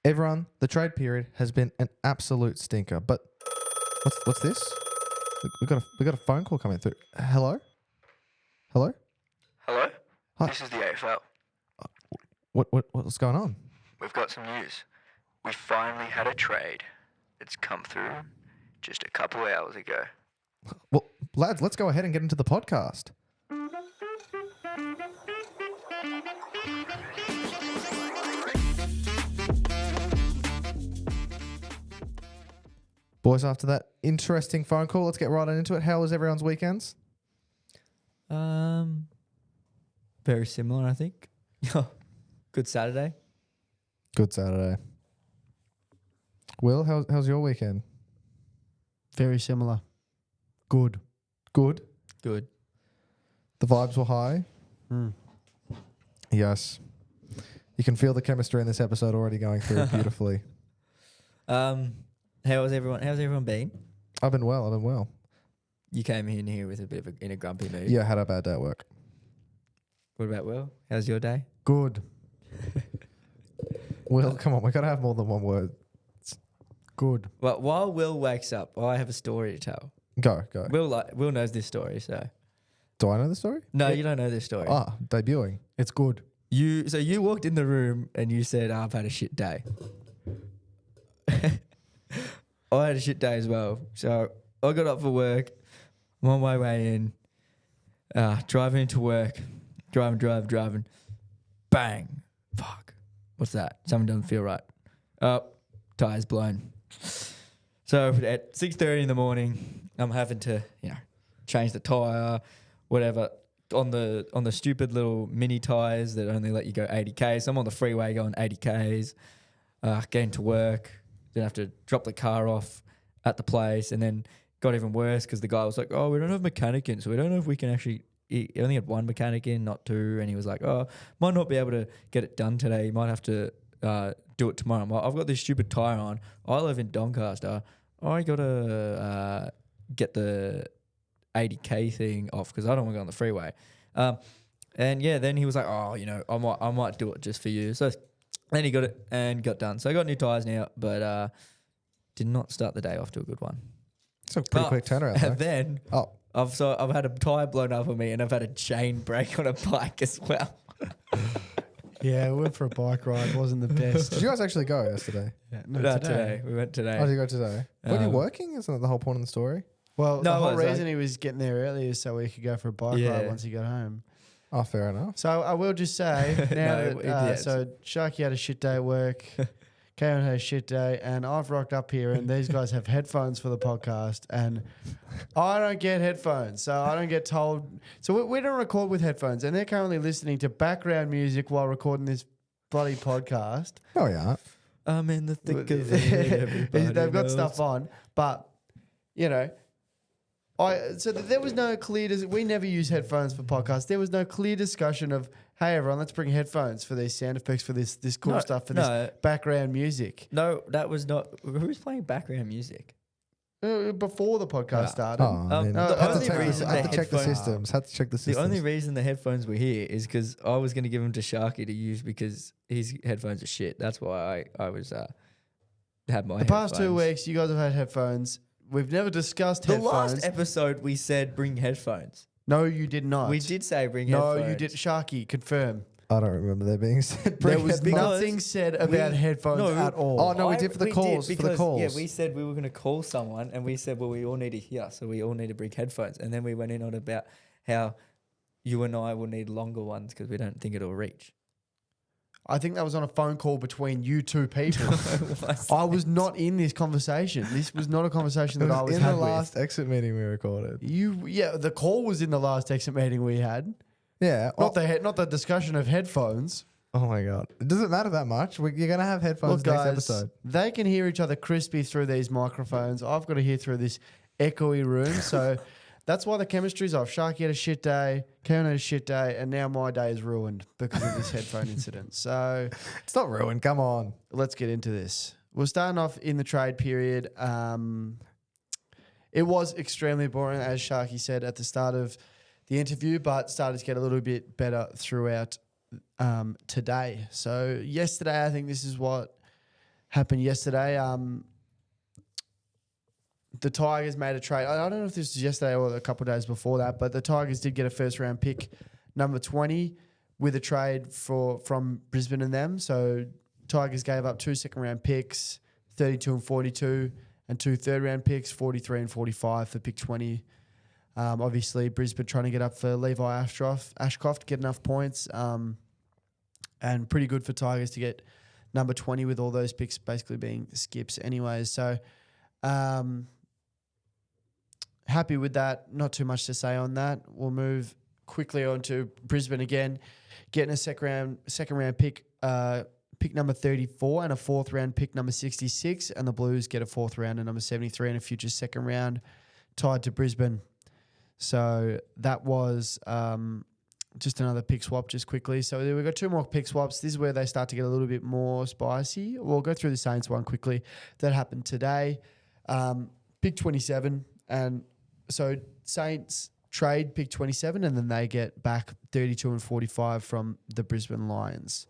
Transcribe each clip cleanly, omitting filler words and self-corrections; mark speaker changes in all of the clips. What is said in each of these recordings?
Speaker 1: Everyone, the trade period has been an absolute stinker. But what's this? We got a phone call coming through. Hello?
Speaker 2: Hello?
Speaker 1: Hi.
Speaker 2: This is the AFL.
Speaker 1: What's going on?
Speaker 2: We've got some news. We finally had a trade. It's come through just a couple hours ago.
Speaker 1: Well, lads, let's go ahead and get into the podcast. Boys, after that interesting phone call, let's get right on into it. How was everyone's weekends?
Speaker 3: Very similar, I think. Good Saturday.
Speaker 1: Good Saturday. Will, how's your weekend?
Speaker 4: Very similar. Good.
Speaker 1: Good.
Speaker 3: Good.
Speaker 1: The vibes were high. Yes. You can feel the chemistry in this episode already going through beautifully.
Speaker 3: How's everyone been?
Speaker 1: I've been well.
Speaker 3: You came in here with a bit of in a grumpy mood.
Speaker 1: Yeah, I had a bad day at work.
Speaker 3: What about Will? How's your day?
Speaker 4: Good.
Speaker 1: Will, come on, we got to have more than one word.
Speaker 4: Good.
Speaker 3: Well, while Will wakes up, I have a story to tell.
Speaker 1: Go.
Speaker 3: Will knows this story, so.
Speaker 1: Do I know the story?
Speaker 3: No, you don't know this story.
Speaker 1: Debuting.
Speaker 4: It's good.
Speaker 3: So you walked in the room and you said, I've had a shit day. I had a shit day as well. So I got up for work. I'm on my way in. Driving into work. Driving. Bang. Fuck. What's that? Something doesn't feel right. Tire's blown. So at 6:30 in the morning, I'm having to, change the tire, whatever, on the stupid little mini tires that only let you go 80 Ks. I'm on the freeway going 80 Ks, getting to work. Then have to drop the car off at the place, and then got even worse because the guy was like, "Oh, we don't have a mechanic in, so we don't know if we can actually." He only had one mechanic in, not two, and he was like, "Oh, might not be able to get it done today. You might have to do it tomorrow." I'm like, "I've got this stupid tire on. I live in Doncaster. I gotta get the 80K thing off because I don't want to go on the freeway." Then he was like, "Oh, I might do it just for you." So then he got it and got done. So I got new tires now, but did not start the day off to a good one.
Speaker 1: It's a pretty quick turnaround.
Speaker 3: And then I've had a tire blown up on me, and I've had a chain break on a bike as well.
Speaker 4: Yeah, we went for a bike ride. It wasn't the best.
Speaker 1: Did you guys actually go yesterday?
Speaker 4: Yeah,
Speaker 3: No, today. We went today.
Speaker 1: Oh, did you go today? Were you working? Isn't that the whole point of the story?
Speaker 4: Well,
Speaker 3: No,
Speaker 4: the whole
Speaker 3: it was,
Speaker 4: reason he was getting there early is so we could go for a bike ride once he got home.
Speaker 1: Oh, fair enough.
Speaker 4: So I will just say now so Sharky had a shit day at work, Karen had a shit day, and I've rocked up here and these guys have headphones for the podcast, and I don't get headphones, so I don't get told. So we don't record with headphones, and they're currently listening to background music while recording this bloody podcast.
Speaker 1: Oh, yeah.
Speaker 3: I'm in the thick of it.
Speaker 4: They've got stuff on, but there was no clear. We never use headphones for podcasts. There was no clear discussion of, hey everyone, let's bring headphones for these sound effects, for this cool stuff, for this background music.
Speaker 3: No, that was not. Who's playing background music?
Speaker 4: Before the podcast started.
Speaker 1: Had to check the systems.
Speaker 3: The only reason the headphones were here is because I was going to give them to Sharky to use because his headphones are shit. That's why I was had my.
Speaker 4: The past 2 weeks, you guys have had headphones. We've never discussed headphones.
Speaker 3: The last episode, we said bring headphones.
Speaker 4: No, you did not.
Speaker 3: We did say bring headphones.
Speaker 4: No, you did. Sharky, confirm.
Speaker 1: I don't remember there being said.
Speaker 4: There was nothing said about headphones at all.
Speaker 1: Oh, no, we did for the calls.
Speaker 3: Yeah, we said we were going to call someone, and we said, well, we all need to hear, so we all need to bring headphones. And then we went in on about how you and I will need longer ones because we don't think it'll reach.
Speaker 4: I think that was on a phone call between you two people. I was not in this conversation. This was not a conversation that I was
Speaker 1: in
Speaker 4: had
Speaker 1: the
Speaker 4: with.
Speaker 1: last exit meeting we recorded.
Speaker 4: The call was in the last exit meeting we had.
Speaker 1: Yeah.
Speaker 4: Not the discussion of headphones.
Speaker 1: Oh my God. Does it matter that much? You're going to have headphones next episode.
Speaker 4: They can hear each other crispy through these microphones. I've got to hear through this echoey room. So that's why the chemistry's off. Sharky had a shit day, Karen had a shit day, and now my day is ruined because of this headphone incident. So
Speaker 1: it's not ruined. Come on.
Speaker 4: Let's get into this. We're starting off in the trade period. It was extremely boring, as Sharky said at the start of the interview, but started to get a little bit better throughout today. So yesterday, I think this is what happened yesterday. The Tigers made a trade. I don't know if this was yesterday or a couple of days before that, but the Tigers did get a first round pick, number 20, with a trade from Brisbane and them. So Tigers gave up 2 second round picks, 32 and 42, and 2 third round picks, 43 and 45 for pick 20. Obviously, Brisbane trying to get up for Levi Ashcroft, get enough points. And pretty good for Tigers to get number 20 with all those picks basically being skips anyways. So happy with that. Not too much to say on that. We'll move quickly on to Brisbane again, getting a second round pick, pick number 34 and a 4th round pick number 66, and the Blues get a 4th round and number 73 and a future second round tied to Brisbane. So that was just another pick swap just quickly. So we've got 2 more pick swaps. This is where they start to get a little bit more spicy. We'll go through the Saints one quickly. That happened today. Pick 27. And so Saints trade pick 27 and then they get back 32 and 45 from the Brisbane Lions.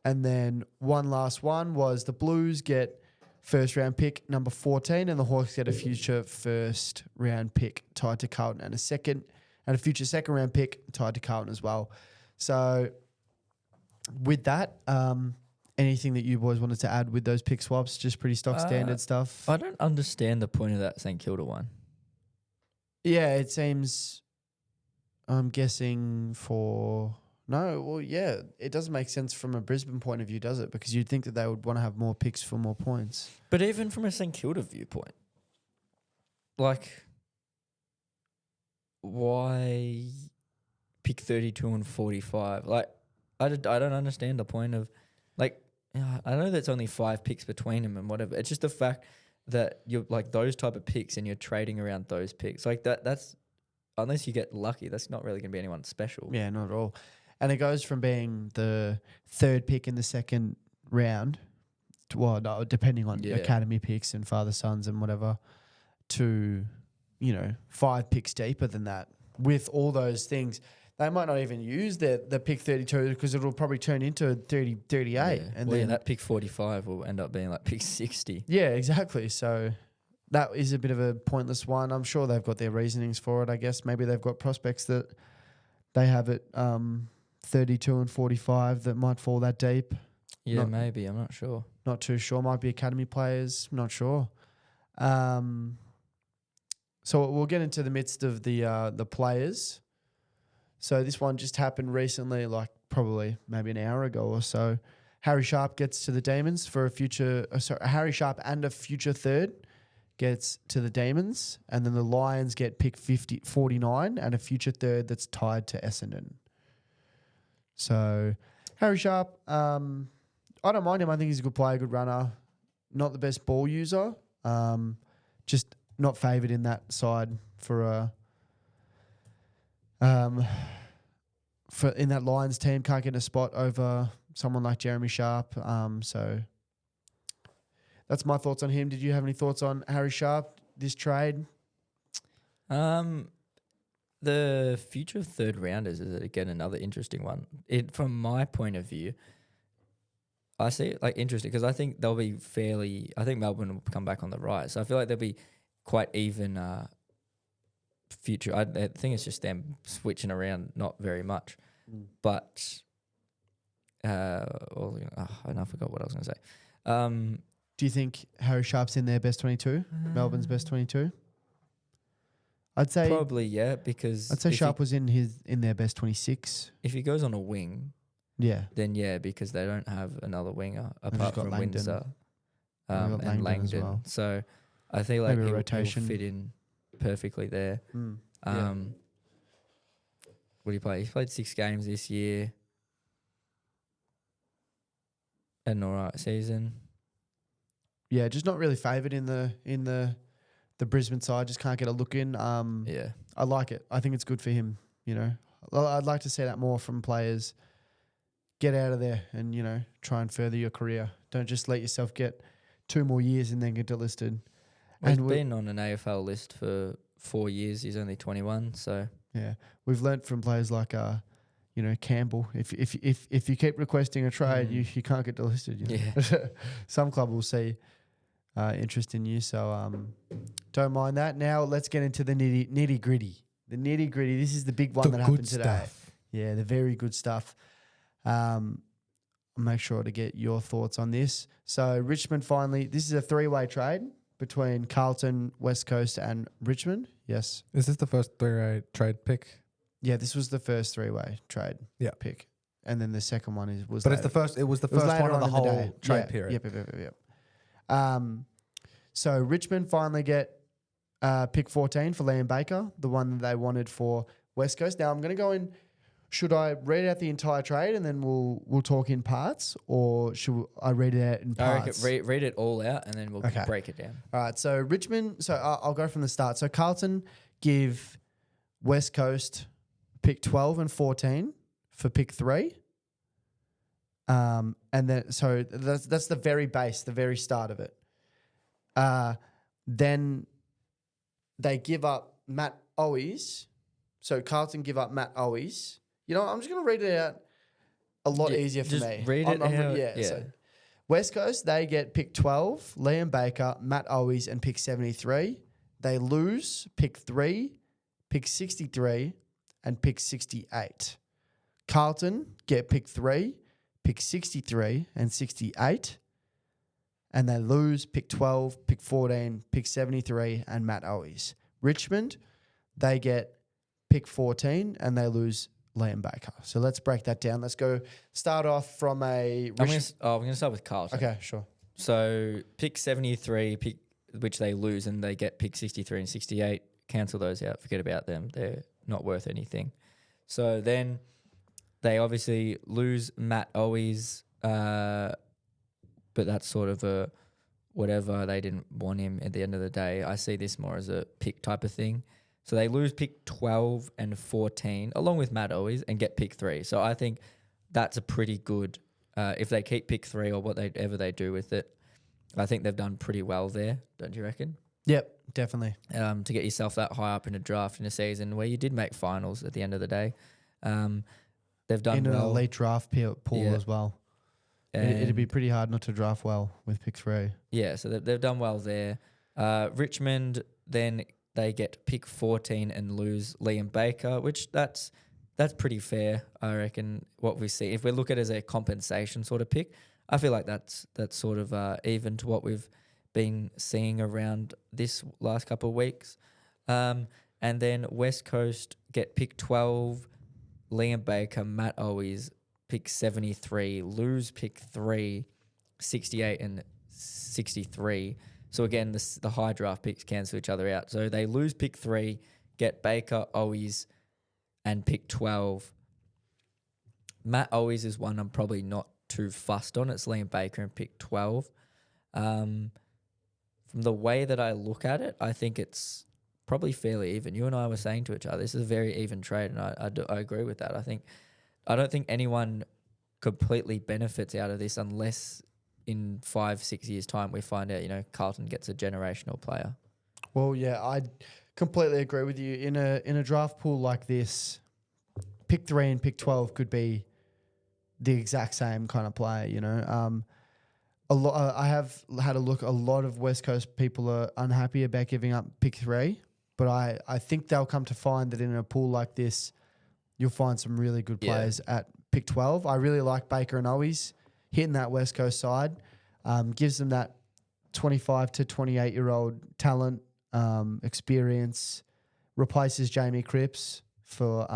Speaker 4: And then one last one was the Blues get first round pick number 14 and the Hawks get a future first round pick tied to Carlton and a future second round pick tied to Carlton as well. So with that, anything that you boys wanted to add with those pick swaps? Just pretty stock standard stuff.
Speaker 3: I don't understand the point of that St Kilda one.
Speaker 4: Yeah, it seems, I'm guessing it doesn't make sense from a Brisbane point of view, does it? Because you'd think that they would want to have more picks for more points.
Speaker 3: But even from a St Kilda viewpoint, like, why pick 32 and 45? Like, I don't understand the point of, like, I know that's only 5 picks between them and whatever. It's just the fact that you're like those type of picks and you're trading around those picks. Like that's, unless you get lucky, that's not really going to be anyone special.
Speaker 4: Yeah, not at all. And it goes from being the 3rd pick in the second round, depending on academy picks and father sons and whatever, to, 5 picks deeper than that. With all those things, they might not even use the pick 32 because it'll probably turn into 30, 38.
Speaker 3: Yeah.
Speaker 4: And
Speaker 3: then that pick 45 will end up being like pick 60.
Speaker 4: Yeah, exactly. So that is a bit of a pointless one. I'm sure they've got their reasonings for it. I guess maybe they've got prospects that they have at 32 and 45 that might fall that deep.
Speaker 3: Yeah, maybe. I'm not sure.
Speaker 4: Not too sure. Might be academy players. Not sure. So we'll get into the midst of the players. So this one just happened recently, like probably maybe an hour ago or so. Harry Sharp gets to the Demons for Harry Sharp and a future 3rd gets to the Demons, and then the Lions get pick 49 and a future 3rd that's tied to Essendon. So Harry Sharp, I don't mind him. I think he's a good player, good runner. Not the best ball user. Just not favoured in that side for in that Lions team. Can't get a spot over someone like Jeremy Sharp. So that's my thoughts on him. Did you have any thoughts on Harry Sharp, this trade?
Speaker 3: The future 3rd rounders is again another interesting one. From my point of view, I see it like interesting because I think they'll be I think Melbourne will come back on the rise. So I feel like they'll be quite even future. I think it's just them switching around not very much. But I forgot what I was going to say.
Speaker 4: Do you think Harry Sharp's in their best 22? Melbourne's best 22? I'd say
Speaker 3: probably, yeah, because
Speaker 4: I'd say Sharp was in their best 26.
Speaker 3: If he goes on a wing, then because they don't have another winger apart from Windsor and Langdon. Well. So I think like he'll fit in perfectly there. What did he play? He's played 6 games this year. Had an alright season.
Speaker 4: Yeah, just not really favoured in the Brisbane side. Just can't get a look in. I like it. I think it's good for him. I'd like to see that more from players. Get out of there and try and further your career. Don't just let yourself get 2 more years and then get delisted.
Speaker 3: Well, he's been on an AFL list for 4 years. He's only 21, so
Speaker 4: yeah, we've learnt from players like Campbell. If you keep requesting a trade, you can't get delisted.
Speaker 3: Yeah.
Speaker 4: Some club will see interest in you, so don't mind that. Now let's get into the nitty gritty. The nitty gritty. This is the big one that happened today.
Speaker 1: Stuff.
Speaker 4: Yeah, the very good stuff. I'll make sure to get your thoughts on this. So Richmond finally. This is a 3-way trade between Carlton, West Coast, and Richmond. Yes.
Speaker 1: Is this the first 3-way trade pick?
Speaker 4: Yeah, this was the first 3-way trade pick. And then the second one was
Speaker 1: But it's the first. It was the first one of the whole trade period.
Speaker 4: Yep. So Richmond finally get pick 14 for Liam Baker, the one that they wanted for West Coast. Now I'm going to go in. Should I read out the entire trade and then we'll talk in parts, or should I read it out in parts?
Speaker 3: I reckon read it all out and then we'll break it down.
Speaker 4: All right. So Richmond. So I'll go from the start. So Carlton give West Coast pick 12 and 14 for pick 3. And then so that's the very base, the very start of it. Then they give up Matt Owies. So Carlton give up Matt Owies. I'm just going to read it out a lot easier for
Speaker 3: just
Speaker 4: me.
Speaker 3: Read it out.
Speaker 4: Yeah. So West Coast, they get pick 12, Liam Baker, Matt Owies, and pick 73. They lose pick 3, pick 63, and pick 68. Carlton get pick 3, pick 63, and 68. And they lose pick 12, pick 14, pick 73, and Matt Owies. Richmond, they get pick 14, and they lose Liam Baker. So let's break that down. Let's go start off from a...
Speaker 3: I'm going to start with Carlton.
Speaker 4: Okay, sure.
Speaker 3: So pick 73, which they lose, and they get pick 63 and 68. Cancel those out. Forget about them. They're not worth anything. So then they obviously lose Matt Owies, but that's sort of a whatever. They didn't want him at the end of the day. I see this more as a pick type of thing. So they lose pick 12 and 14 along with Matt Owies and get pick 3. So I think that's a pretty good, if they keep pick 3 or whatever they do with it, I think they've done pretty well there, don't you reckon?
Speaker 4: Yep, definitely.
Speaker 3: To get yourself that high up in a draft in a season where you did make finals at the end of the day. They've done
Speaker 4: in an elite draft pool as well. It'd be pretty hard not to draft well with pick 3.
Speaker 3: Yeah, so they've done well there. Richmond, then they get pick 14 and lose Liam Baker, which that's pretty fair, I reckon, what we see. If we look at it as a compensation sort of pick, I feel like that's sort of even to what we've been seeing around this last couple of weeks. And then West Coast get pick 12, Liam Baker, Matt Owies, pick 73, lose pick 3, 68 and 63. So again, the high draft picks cancel each other out. So they lose pick 3, get Baker, Owies, and pick 12. Matt Owies is one I'm probably not too fussed on. It's Liam Baker and pick 12. From the way that I look at it, I think it's probably fairly even. You and I were saying to each other, this is a very even trade, and I agree with that. I don't think anyone completely benefits out of this unless in 5-6 years' time we find out, Carlton gets a generational player.
Speaker 4: Well, yeah, I completely agree with you. In a draft pool like this, pick 3 and pick 12 could be the exact same kind of player, I have had a look. A lot of West Coast people are unhappy about giving up pick 3, but I think they'll come to find that in a pool like this, you'll find some really good players at pick 12. I really like Baker and Owies hitting that West Coast side. Gives them that 25 to 28-year-old talent, experience, replaces Jamie Cripps for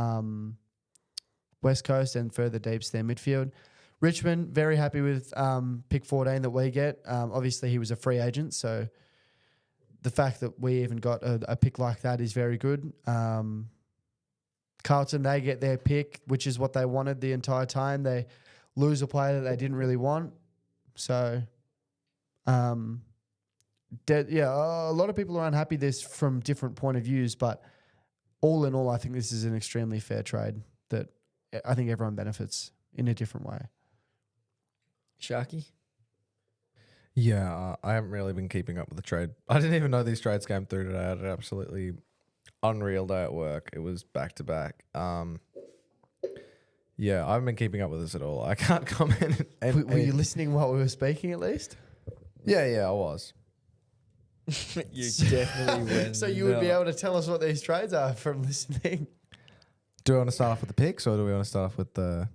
Speaker 4: West Coast and further deeps their midfield. Richmond, very happy with pick 14 that we get. Obviously, he was a free agent, so the fact that we even got a pick like that is very good. Carlton, they get their pick, which is what they wanted the entire time. They lose a player that they didn't really want. So, a lot of people are unhappy this from different point of views, but all in all, I think this is an extremely fair trade that I think everyone benefits in a different way.
Speaker 3: Sharky?
Speaker 1: Yeah, I haven't really been keeping up with the trade. I didn't even know these trades came through today. I had an absolutely unreal day at work. It was back to back. Yeah, I haven't been keeping up with this at all. I can't comment.
Speaker 4: Were you listening while we were speaking at least?
Speaker 1: Yeah, I was.
Speaker 3: You definitely were.
Speaker 4: So you would be able to tell us what these trades are from listening.
Speaker 1: Do we want to start off with the picks, or do we want to start off with the?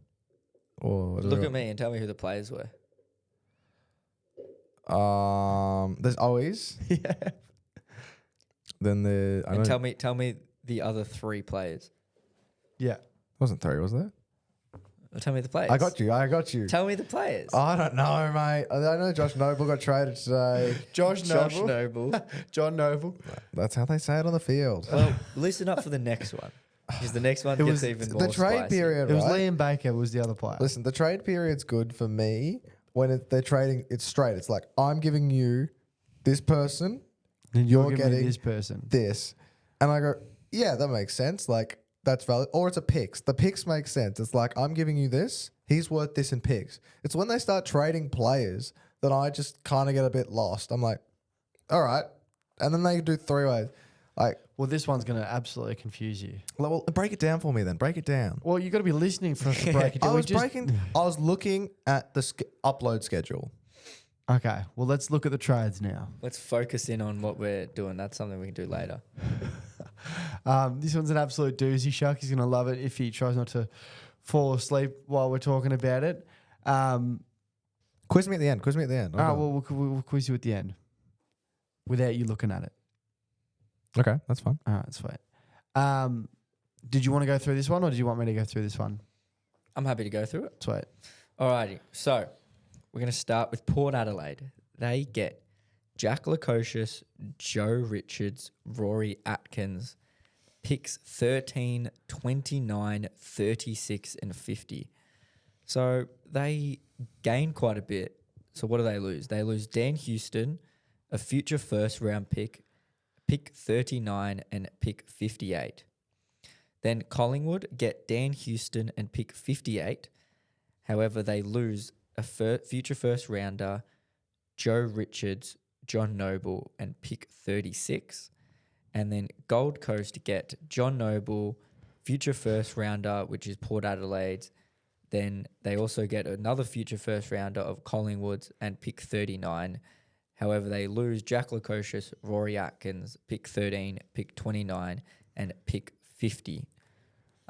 Speaker 1: Or
Speaker 3: Look at me and tell me who the players were.
Speaker 1: There's always.
Speaker 4: Yeah.
Speaker 1: Then the.
Speaker 3: And tell me the other 3 players.
Speaker 4: Yeah.
Speaker 1: Wasn't 3, was there?
Speaker 3: Or tell me the players.
Speaker 1: I got you.
Speaker 3: Tell me the players.
Speaker 1: I don't know, mate. I know Josh Noble got traded today.
Speaker 4: Josh
Speaker 3: Noble.
Speaker 4: John Noble.
Speaker 1: That's how they say it on the field.
Speaker 3: Well, listen up for the next one. Because the next one gets even more
Speaker 1: the trade
Speaker 3: spicy.
Speaker 1: period,
Speaker 4: It was
Speaker 1: right?
Speaker 4: Liam Baker was the other player.
Speaker 1: Listen, the trade period's good for me when they're trading. It's straight. It's like, I'm giving you this person,
Speaker 4: and
Speaker 1: you're
Speaker 4: giving me
Speaker 1: getting
Speaker 4: this person.
Speaker 1: this. And I go, yeah, that makes sense. Like, that's valid. Or it's a picks. The picks make sense. It's like, I'm giving you this. He's worth this in picks. It's when they start trading players that I just kind of get a bit lost. I'm like, all right. And then they do 3 ways. Like,
Speaker 4: Well, this one's going to absolutely confuse you.
Speaker 1: well, break it down for me then. Break it down.
Speaker 4: Well, you got to be listening for us to break it down.
Speaker 1: I was looking at the upload schedule.
Speaker 4: Okay, well, let's look at the trades now.
Speaker 3: Let's focus in on what we're doing. That's something we can do later.
Speaker 4: This one's an absolute doozy. Sharky's going to love it if he tries not to fall asleep while we're talking about it.
Speaker 1: Quiz me at the end. All right,
Speaker 4: Well, we'll quiz you at the end without you looking at it.
Speaker 1: Okay, that's fine.
Speaker 4: All right, that's fine. Did you want to go through this one or did you want me to go through this one?
Speaker 3: I'm happy to go through it.
Speaker 4: Sweet.
Speaker 3: Alrighty. So we're going to start with Port Adelaide. They get Jack Lukosius, Joe Richards, Rory Atkins, picks 13, 29, 36 and 50. So they gain quite a bit. So what do they lose? They lose Dan Houston, a future first round pick 39 and pick 58. Then Collingwood get Dan Houston and pick 58. However, they lose a future first rounder, Joe Richards, John Noble, and pick 36. And then Gold Coast get John Noble, future first rounder, which is Port Adelaide's. Then they also get another future first rounder of Collingwood's and pick 39. However, they lose Jack Lukosius, Rory Atkins, pick 13, pick 29, and pick 50.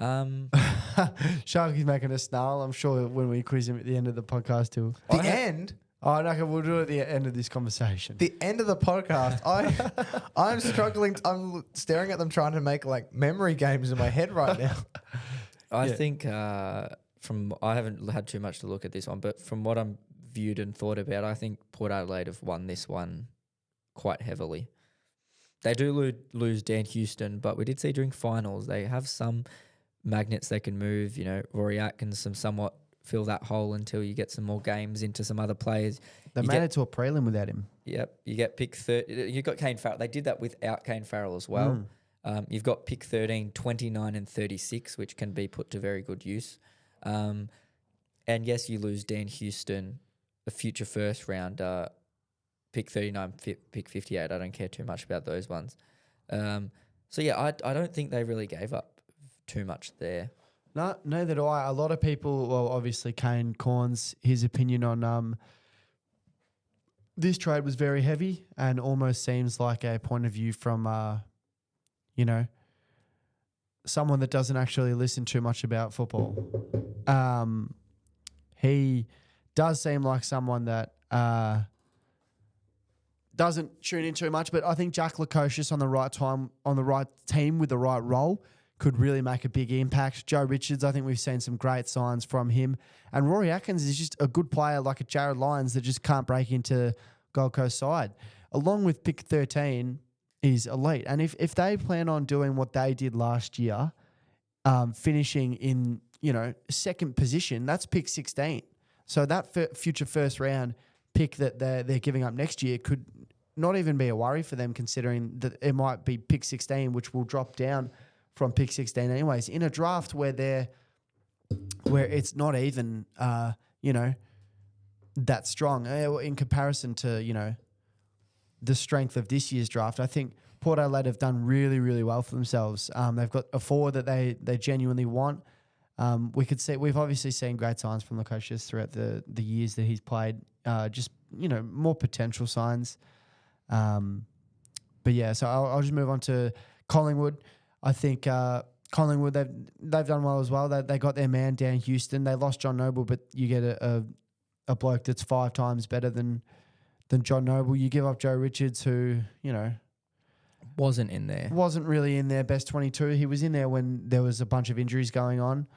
Speaker 4: Sharky's making a snarl. I'm sure when we quiz him at the end of the podcast too.
Speaker 1: The end?
Speaker 4: Oh, no, okay, we'll do it at the end of this conversation.
Speaker 1: The end of the podcast. I'm struggling. I'm staring at them trying to make like memory games in my head right now.
Speaker 3: I think I haven't had too much to look at this one, but from what I'm viewed and thought about, I think Port Adelaide have won this one quite heavily. They do lose Dan Houston, but we did see during finals they have some magnets they can move. You know, Rory Atkins somewhat fill that hole until you get some more games into some other players.
Speaker 4: They made it to a prelim without him.
Speaker 3: Yep, you get pick 30. You got Kane Farrell. They did that without Kane Farrell as well. You've got pick 13, 29 and 36, which can be put to very good use. And yes, you lose Dan Houston, a future first rounder, pick 39, pick 58. I don't care too much about those ones. So yeah, I don't think they really gave up too much there.
Speaker 4: No, neither do I. A lot of people, well, obviously Kane Corns, his opinion on this trade was very heavy and almost seems like a point of view from, someone that doesn't actually listen too much about football. He does seem like someone that doesn't tune in too much, but I think Jack Lukosius on the right time, on the right team with the right role could really make a big impact. Joe Richards, I think we've seen some great signs from him. And Rory Atkins is just a good player like a Jared Lyons that just can't break into Gold Coast side. Along with pick 13 is elite. And if they plan on doing what they did last year, finishing in, second position, that's pick 16. So that future first round pick that they're giving up next year could not even be a worry for them, considering that it might be pick 16, which will drop down from pick 16 anyways, in a draft where it's not even, that strong in comparison to, the strength of this year's draft. I think Port Adelaide have done really, really well for themselves. They've got a forward that they genuinely want. we've obviously seen great signs from Lukosius throughout the years that he's played. Just more potential signs. But yeah, so I'll just move on to Collingwood. I think Collingwood they've done well as well. They got their man down Houston. They lost John Noble, but you get a bloke that's 5 times better than John Noble. You give up Joe Richards, who
Speaker 3: wasn't
Speaker 4: really in their best 22. He was in there when there was a bunch of injuries going on.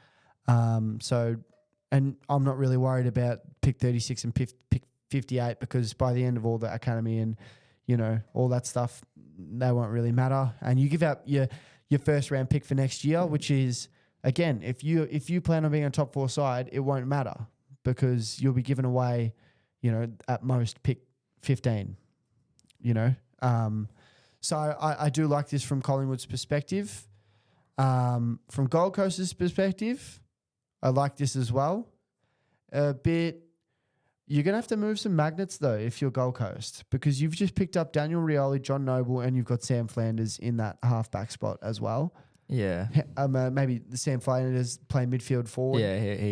Speaker 4: And I'm not really worried about pick 36 and pick 58 because by the end of all the academy and all that stuff, they won't really matter. And you give up your first round pick for next year, which is again, if you plan on being a top 4 side, it won't matter because you'll be given away, at most pick 15. So I do like this from Collingwood's perspective. From Gold Coast's perspective, I like this as well. A bit. You're going to have to move some magnets, though, if you're Gold Coast, because you've just picked up Daniel Rioli, John Noble, and you've got Sam Flanders in that halfback spot as well.
Speaker 3: Yeah.
Speaker 4: Maybe the Sam Flanders play midfield forward,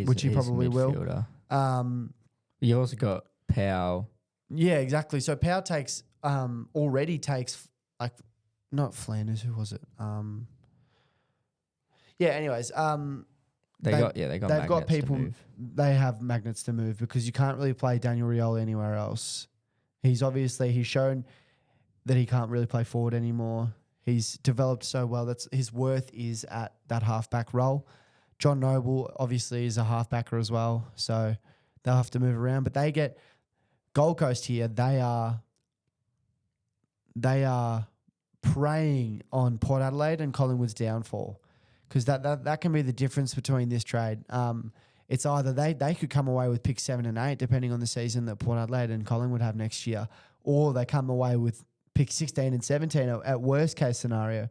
Speaker 4: which he probably will.
Speaker 3: You also got Powell.
Speaker 4: Yeah, exactly. So Powell already takes, not Flanders, who was it? Anyways, they've got people. They have magnets to move because you can't really play Daniel Rioli anywhere else. He's shown that he can't really play forward anymore. He's developed so well. That's his worth is at that halfback role. John Noble obviously is a halfbacker as well, so they'll have to move around. But they get Gold Coast here. They are preying on Port Adelaide and Collingwood's downfall. Because that can be the difference between this trade. It's either they could come away with pick 7 and 8, depending on the season that Port Adelaide and Collingwood have next year, or they come away with pick 16 and 17 at worst case scenario.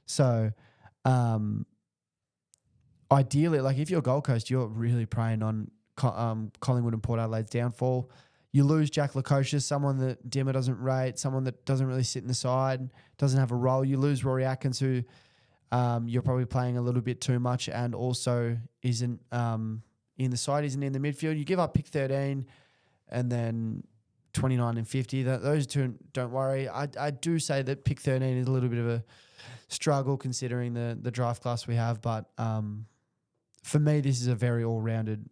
Speaker 4: So, ideally, if you're Gold Coast, you're really preying on Collingwood and Port Adelaide's downfall. You lose Jack Lukosius, someone that Dimmer doesn't rate, someone that doesn't really sit in the side, doesn't have a role. You lose Rory Atkins, who you're probably playing a little bit too much and also isn't in the side, isn't in the midfield. You give up pick 13 and then 29 and 50. Those two, don't worry. I do say that pick 13 is a little bit of a struggle considering the draft class we have, but for me, this is a very all-rounded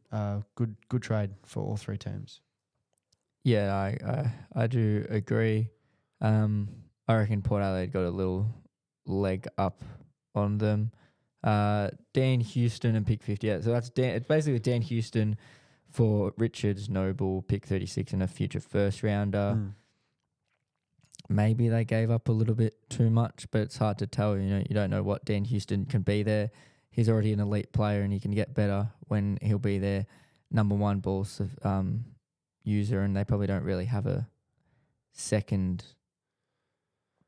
Speaker 4: good trade for all 3 teams.
Speaker 3: Yeah, I do agree. I reckon Port Adelaide got a little leg up on them. Dan Houston and pick 58. So that's it's basically Dan Houston for Richards, Noble, pick 36 and a future first rounder. Maybe they gave up a little bit too much, but it's hard to tell. You don't know what Dan Houston can be there. He's already an elite player and he can get better when he'll be their number 1 ball user, and they probably don't really have a second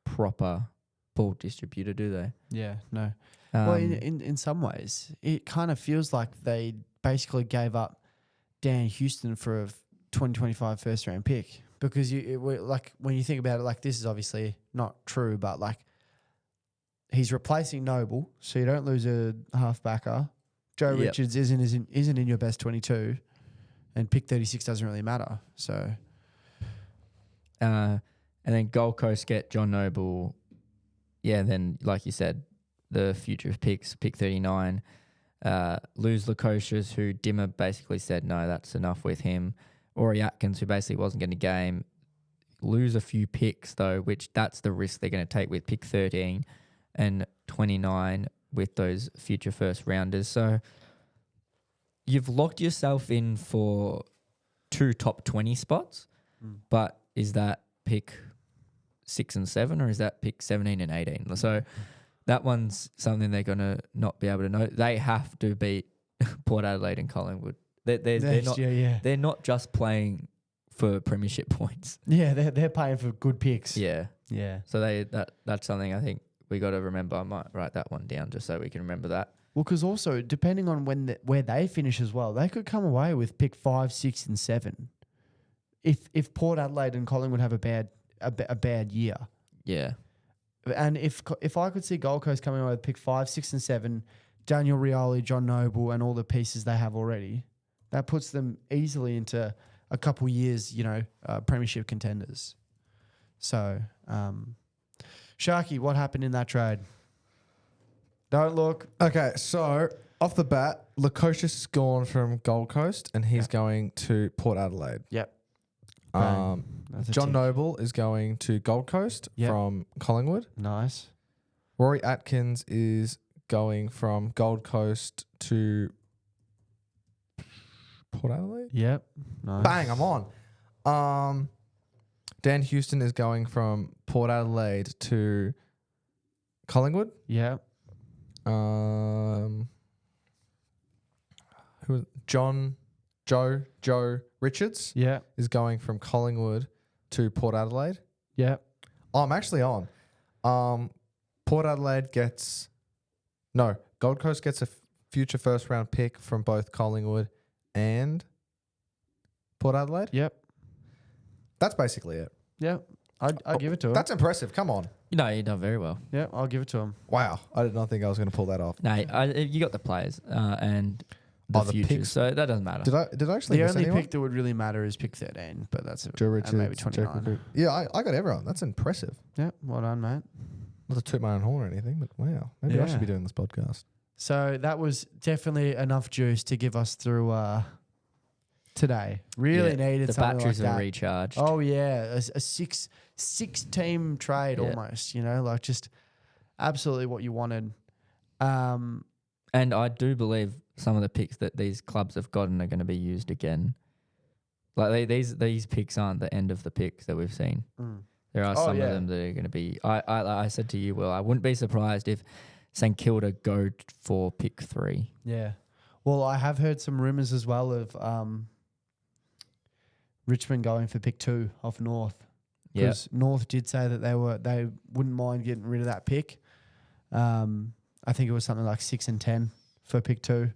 Speaker 3: proper ball distributor, do they?
Speaker 4: Yeah, no. Well, in some ways, it kind of feels like they basically gave up Dan Houston for a 2025 first round pick because when you think about it, this is obviously not true, but he's replacing Noble, so you don't lose a halfbacker. Joe Richards isn't in your best 22, and pick 36 doesn't really matter. So,
Speaker 3: and then Gold Coast get John Noble. Yeah, then like you said, the future picks, pick 39, lose Lukosius, who Dimmer basically said, no, that's enough with him. Rory Atkins, who basically wasn't getting a game. Lose a few picks, though, which that's the risk they're going to take with pick 13 and 29 with those future first rounders. So you've locked yourself in for 2 top 20 spots, but is that pick 6 and 7 or is that pick 17 and 18? So that one's something they're going to not be able to know. They have to beat Port Adelaide and Collingwood. They're not just playing for premiership points.
Speaker 4: Yeah, they're paying for good picks.
Speaker 3: Yeah.
Speaker 4: Yeah.
Speaker 3: So that's something I think we got to remember. I might write that one down just so we can remember that.
Speaker 4: Well, because also, depending on where they finish as well, they could come away with pick 5, 6 and 7 if Port Adelaide and Collingwood have a bad year.
Speaker 3: Yeah.
Speaker 4: And if I could see Gold Coast coming away with pick 5, 6 and 7, Daniel Rioli, John Noble, and all the pieces they have already, that puts them easily into a couple years, premiership contenders. So, Sharky, what happened in that trade? Don't look.
Speaker 1: Okay, so off the bat, Lukosius is gone from Gold Coast and he's going to Port Adelaide.
Speaker 4: Yep.
Speaker 1: John Noble is going to Gold Coast from Collingwood.
Speaker 4: Nice.
Speaker 1: Rory Atkins is going from Gold Coast to Port Adelaide.
Speaker 4: Yep. Nice.
Speaker 1: Bang, I'm on. Dan Houston is going from Port Adelaide to Collingwood.
Speaker 4: Yep.
Speaker 1: Who was Joe Richards?
Speaker 4: Yeah.
Speaker 1: Is going from Collingwood to Port Adelaide.
Speaker 4: Yeah.
Speaker 1: Oh, I'm actually on. Port Adelaide Gold Coast gets a future first round pick from both Collingwood and Port Adelaide.
Speaker 4: Yep.
Speaker 1: That's basically it.
Speaker 4: Yep. I'd give it to him.
Speaker 1: That's impressive. Come on.
Speaker 3: No, you've done very well.
Speaker 4: Yeah, I'll give it to him.
Speaker 1: Wow. I did not think I was going to pull that off.
Speaker 3: No, you got the players and the futures,
Speaker 1: picks.
Speaker 3: so that doesn't matter.
Speaker 1: Did I actually
Speaker 4: The
Speaker 1: miss
Speaker 4: only
Speaker 1: anyone?
Speaker 4: pick that would really matter is pick 13, but that's
Speaker 1: Joe Richards,
Speaker 4: and maybe
Speaker 1: Jack
Speaker 4: 29.
Speaker 1: Recruit. Yeah, I got everyone. That's impressive.
Speaker 4: Yeah, well done, mate.
Speaker 1: Not to toot my own horn or anything, but wow. Maybe I
Speaker 4: Yeah.
Speaker 1: should be doing this podcast.
Speaker 4: So that was definitely enough juice to give us through today. Really needed
Speaker 3: the
Speaker 4: something
Speaker 3: batteries
Speaker 4: like
Speaker 3: are
Speaker 4: that.
Speaker 3: recharged.
Speaker 4: Oh yeah, a six team trade
Speaker 3: Yeah.
Speaker 4: almost. Like just absolutely what you wanted.
Speaker 3: And I do believe some of the picks that these clubs have gotten are going to be used again. Like these picks aren't the end of the picks that we've seen. There are some of them that are going to be. I said to you, Will, I wouldn't be surprised if St Kilda go for pick 3.
Speaker 4: Yeah. Well, I have heard some rumours as well of Richmond going for pick 2 off North. Because North did say that they wouldn't mind getting rid of that pick. I think it was something like 6 and 10 for pick 2.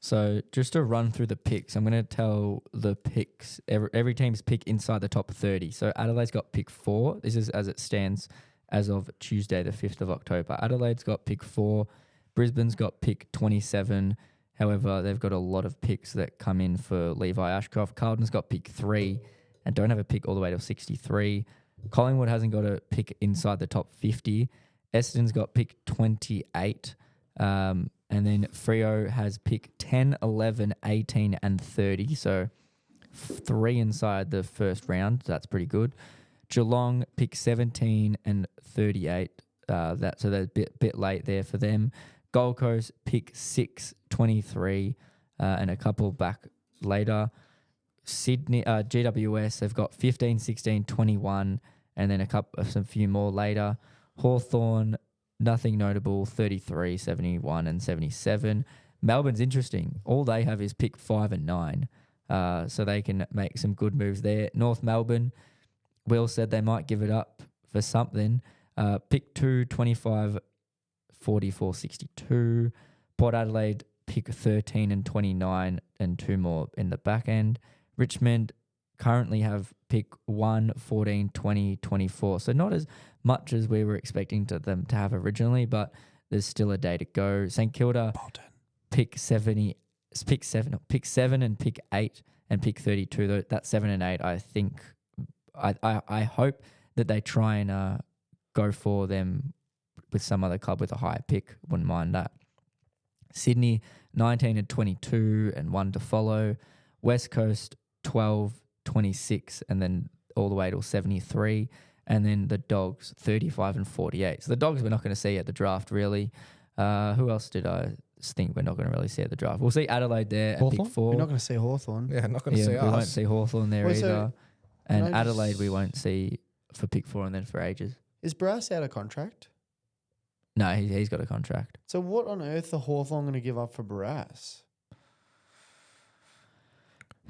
Speaker 3: So just to run through the picks, I'm going to tell the picks, every team's pick inside the top 30. So Adelaide's got pick 4. This is as it stands as of Tuesday, the 5th of October. Adelaide's got pick 4. Brisbane's got pick 27. However, they've got a lot of picks that come in for Levi Ashcroft. Carlton's got pick 3 and don't have a pick all the way to 63. Collingwood hasn't got a pick inside the top 50. Essendon's got pick 28. And then Freo has pick 10, 11, 18, and 30. So 3 inside the first round. That's pretty good. Geelong pick 17 and 38. So they're a bit late there for them. Gold Coast pick 6, 23, and a couple back later. Sydney, GWS, they've got 15, 16, 21, and then some few more later. Hawthorn, nothing notable, 33, 71, and 77. Melbourne's interesting. All they have is pick 5 and 9, so they can make some good moves there. North Melbourne, Will said they might give it up for something. Pick 2, 25, 44, 62. Port Adelaide, pick 13 and 29, and 2 more in the back end. Richmond currently have pick 1, 14, 20, 24. So not as much as we were expecting them to have originally, but there's still a day to go. St Kilda, pick 7 and pick 8 and pick 32. That 7 and 8, I think, I hope that they try and go for them with some other club with a higher pick. Wouldn't mind that. Sydney, 19 and 22 and 1 to follow. West Coast, 12, 26, and then all the way till 73. And then the Dogs, 35 and 48. So the Dogs we're not going to see at the draft, really. Who else did I think we're not going to really see at the draft? We'll see Adelaide there at pick 4.
Speaker 4: You're not going to see Hawthorn.
Speaker 1: Yeah, not going to see us.
Speaker 3: We won't see Hawthorn there
Speaker 4: Well,
Speaker 3: either.
Speaker 4: so
Speaker 3: and Adelaide we won't see for pick 4 and then for ages.
Speaker 4: Is Brass out of contract?
Speaker 3: No, he's got a contract.
Speaker 4: So what on earth are Hawthorn going to give up for Barras?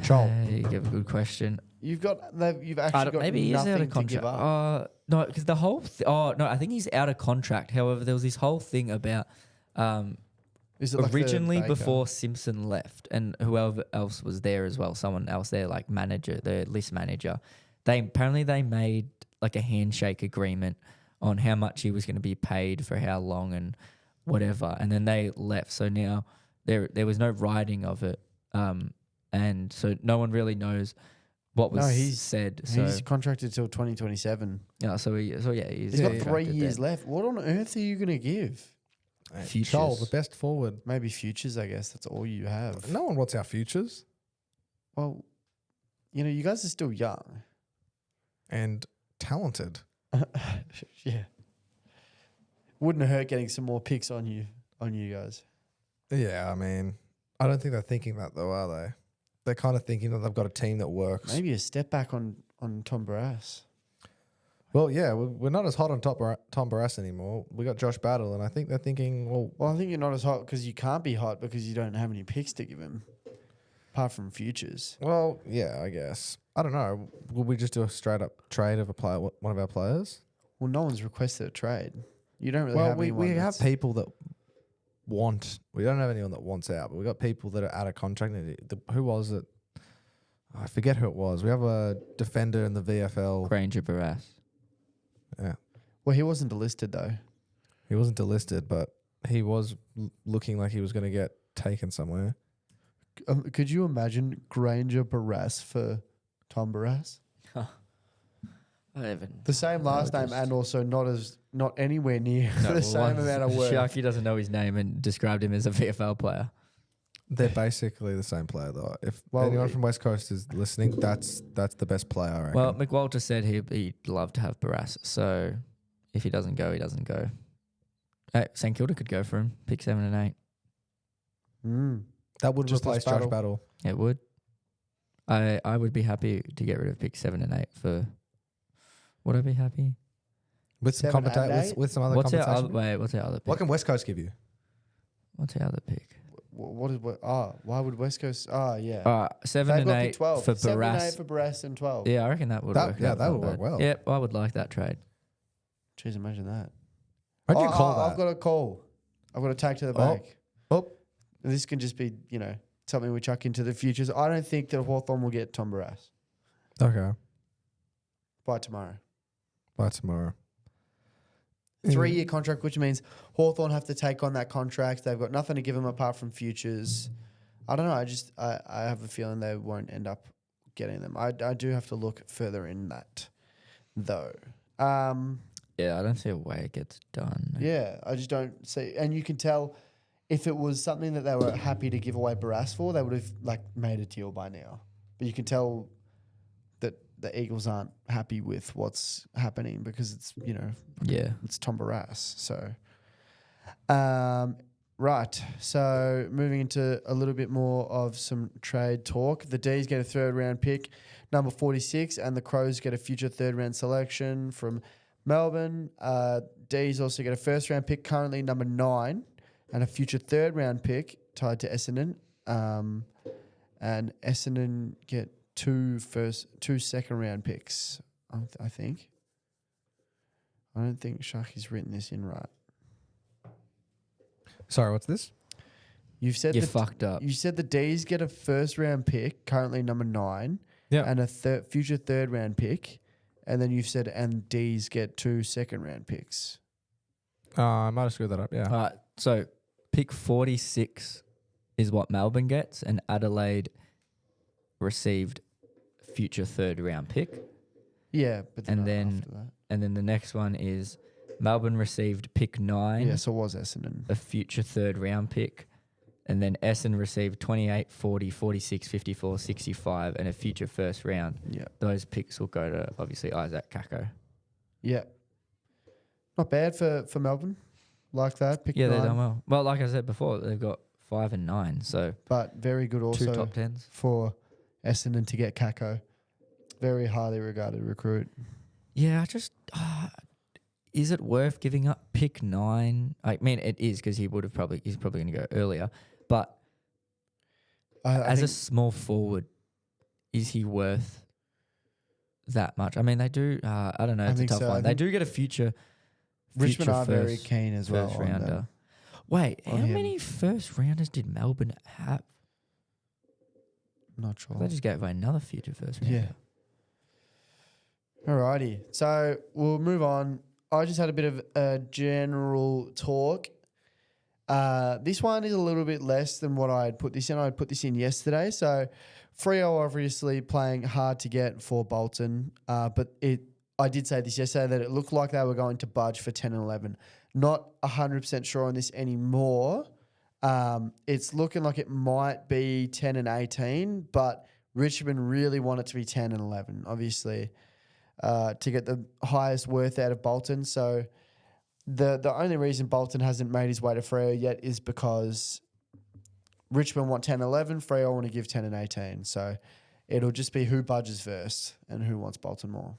Speaker 1: Joel.
Speaker 3: You give a good question.
Speaker 4: You've actually got
Speaker 3: maybe he is out
Speaker 4: nothing
Speaker 3: of
Speaker 4: to
Speaker 3: contract.
Speaker 4: give up.
Speaker 3: No, because the whole. No, I think he's out of contract. However, there was this whole thing about
Speaker 4: Is it like
Speaker 3: originally
Speaker 4: the Baker?
Speaker 3: before Simpson left and whoever else was there as well, someone else there like manager, the list manager. They made like a handshake agreement on how much he was going to be paid for how long and whatever, and then they left. So now there was no writing of it, and so no one really knows what was said. So
Speaker 4: He's contracted till 2027.
Speaker 3: yeah, he's
Speaker 4: He's got 3
Speaker 3: contracted
Speaker 4: years
Speaker 3: then.
Speaker 4: left. What on earth are you going to give?
Speaker 3: Futures.
Speaker 1: Joel, the best forward.
Speaker 4: Maybe futures, I guess. That's all you have.
Speaker 1: No one wants our futures.
Speaker 4: Well, you guys are still young.
Speaker 1: And talented.
Speaker 4: Yeah. Wouldn't hurt getting some more picks on you guys.
Speaker 1: Yeah, I mean, I don't think they're thinking that though, are they? They're kind of thinking that they've got a team that works.
Speaker 4: Maybe a step back on Tom Barras.
Speaker 1: Well, yeah, we're not as hot on Tom Barras anymore. We got Josh Battle, and I think they're thinking,
Speaker 4: Well, I think you're not as hot because you can't be hot because you don't have any picks to give him, apart from futures.
Speaker 1: well, yeah, I guess. I don't know. Will we just do a straight up trade of a player, one of our players?
Speaker 4: Well, no one's requested a trade. You don't really
Speaker 1: Well,
Speaker 4: have
Speaker 1: we
Speaker 4: anyone
Speaker 1: have
Speaker 4: that's-
Speaker 1: people that want. We don't have anyone that wants out, but we got people that are out of contract. Who was it? I forget who it was. We have a defender in the VFL.
Speaker 3: Granger Barras.
Speaker 1: Yeah,
Speaker 4: Well, he wasn't delisted though.
Speaker 1: he wasn't delisted, but he was looking like he was going to get taken somewhere.
Speaker 4: Could you imagine Granger Barras for Tom Barras? The same last name and also not anywhere near the same amount of work.
Speaker 3: Sharky doesn't know his name and described him as a VFL player.
Speaker 1: They're basically the same player, though. If
Speaker 4: Well,
Speaker 1: anyone from West Coast is listening, that's the best player, I reckon.
Speaker 3: Well, McWalter said he'd love to have Barras, so if he doesn't go, he doesn't go. Hey, St Kilda could go for him, pick 7 and 8.
Speaker 1: that would
Speaker 4: just
Speaker 1: replace
Speaker 4: as
Speaker 1: Josh Battle.
Speaker 3: It would. I would be happy to get rid of pick 7 and 8 for. Would I be happy?
Speaker 1: With some
Speaker 4: 7 and 8?
Speaker 1: with some other
Speaker 3: What's our
Speaker 1: compensation.
Speaker 3: what's our other pick?
Speaker 1: What can West Coast give you?
Speaker 3: What's our other pick?
Speaker 4: Why would West Coast? Yeah.
Speaker 3: All right, 7
Speaker 4: They've
Speaker 3: and
Speaker 4: got
Speaker 3: 8
Speaker 4: pick 12.
Speaker 3: for
Speaker 4: 7 and 8
Speaker 3: Barras.
Speaker 4: for Barras and 12.
Speaker 3: Yeah, I reckon that would work.
Speaker 1: Yeah,
Speaker 3: out
Speaker 1: that
Speaker 3: not
Speaker 1: would work
Speaker 3: bad.
Speaker 1: well.
Speaker 3: Yep, I would like that trade.
Speaker 4: Jeez, imagine that.
Speaker 1: How'd you call that?
Speaker 4: I've got a call. I've got a tag to the
Speaker 1: Oh.
Speaker 4: bank.
Speaker 1: Oh,
Speaker 4: This can just be, something we chuck into the futures. I don't think that Hawthorn will get Tom Barras
Speaker 1: okay.
Speaker 4: by tomorrow.
Speaker 1: By tomorrow.
Speaker 4: 3-year contract, which means Hawthorn have to take on that contract. They've got nothing to give him apart from futures. I don't know. I have a feeling they won't end up getting them. I do have to look further in that, though.
Speaker 3: Yeah, I don't see a way it gets done.
Speaker 4: Yeah, I just don't see. And you can tell if it was something that they were happy to give away Barras for, they would have made a deal by now. But you can tell that the Eagles aren't happy with what's happening because it's it's Tom Barras. So, right. So moving into a little bit more of some trade talk. The D's get a 3rd round pick, number 46, and the Crows get a future 3rd round selection from Melbourne. D's also get a 1st round pick, currently number 9, and a future 3rd round pick tied to Essendon. And Essendon get 2 second round picks, I think. I don't think Sharky's written this in right.
Speaker 1: Sorry, what's this?
Speaker 4: You've said
Speaker 3: You fucked up.
Speaker 4: You said the D's get a 1st round pick, currently number 9,
Speaker 1: Yeah.
Speaker 4: and a future 3rd round pick. And then you've said, and D's get 2 second round picks.
Speaker 1: I might have screwed that up. Yeah.
Speaker 3: All right, so pick 46 is what Melbourne gets, and Adelaide received future 3rd round pick.
Speaker 4: Yeah, but
Speaker 3: And
Speaker 4: not
Speaker 3: then-
Speaker 4: after that.
Speaker 3: And then the next one is Melbourne received pick 9,
Speaker 4: Yeah, so it was Essendon.
Speaker 3: a future 3rd round pick. And then Essendon received 28, 40, 46, 54, 65, and a future 1st round.
Speaker 4: Yeah.
Speaker 3: Those picks will go to, obviously, Isaac Kako.
Speaker 4: Yeah. Not bad for Melbourne. Like that. Pick
Speaker 3: Yeah,
Speaker 4: 9.
Speaker 3: they've done well. Well, like I said before, they've got 5 and 9, so
Speaker 4: But very good
Speaker 3: 2
Speaker 4: also
Speaker 3: top 10s.
Speaker 4: for Essendon to get Kako. Very highly regarded recruit.
Speaker 3: Yeah, I just... is it worth giving up pick 9? I mean, it is because he's probably going to go earlier. But as a small forward, is he worth that much? I mean, they do. I don't know. It's a
Speaker 4: think
Speaker 3: tough
Speaker 4: so. I
Speaker 3: one. They
Speaker 4: think
Speaker 3: do get a future.
Speaker 4: Richmond
Speaker 3: future
Speaker 4: are very
Speaker 3: first-
Speaker 4: keen as well.
Speaker 3: first
Speaker 4: on them.
Speaker 3: rounder. Wait,
Speaker 4: on
Speaker 3: how
Speaker 4: him.
Speaker 3: many first rounders did Melbourne have?
Speaker 4: Not sure.
Speaker 3: They just gave away another future first rounder.
Speaker 4: Yeah. Alrighty. So we'll move on. I just had a bit of a general talk. This one is a little bit less than what I had put this in. I had put this in yesterday. So Freo obviously playing hard to get for Bolton, but I did say this yesterday that it looked like they were going to budge for 10 and 11. Not 100% sure on this anymore. It's looking like it might be 10 and 18, but Richmond really want it to be 10 and 11, obviously, to get the highest worth out of Bolton. So the only reason Bolton hasn't made his way to Freo yet is because Richmond want 10 and 11, Freo want to give 10 and 18. So it'll just be who budges first and who wants Bolton more.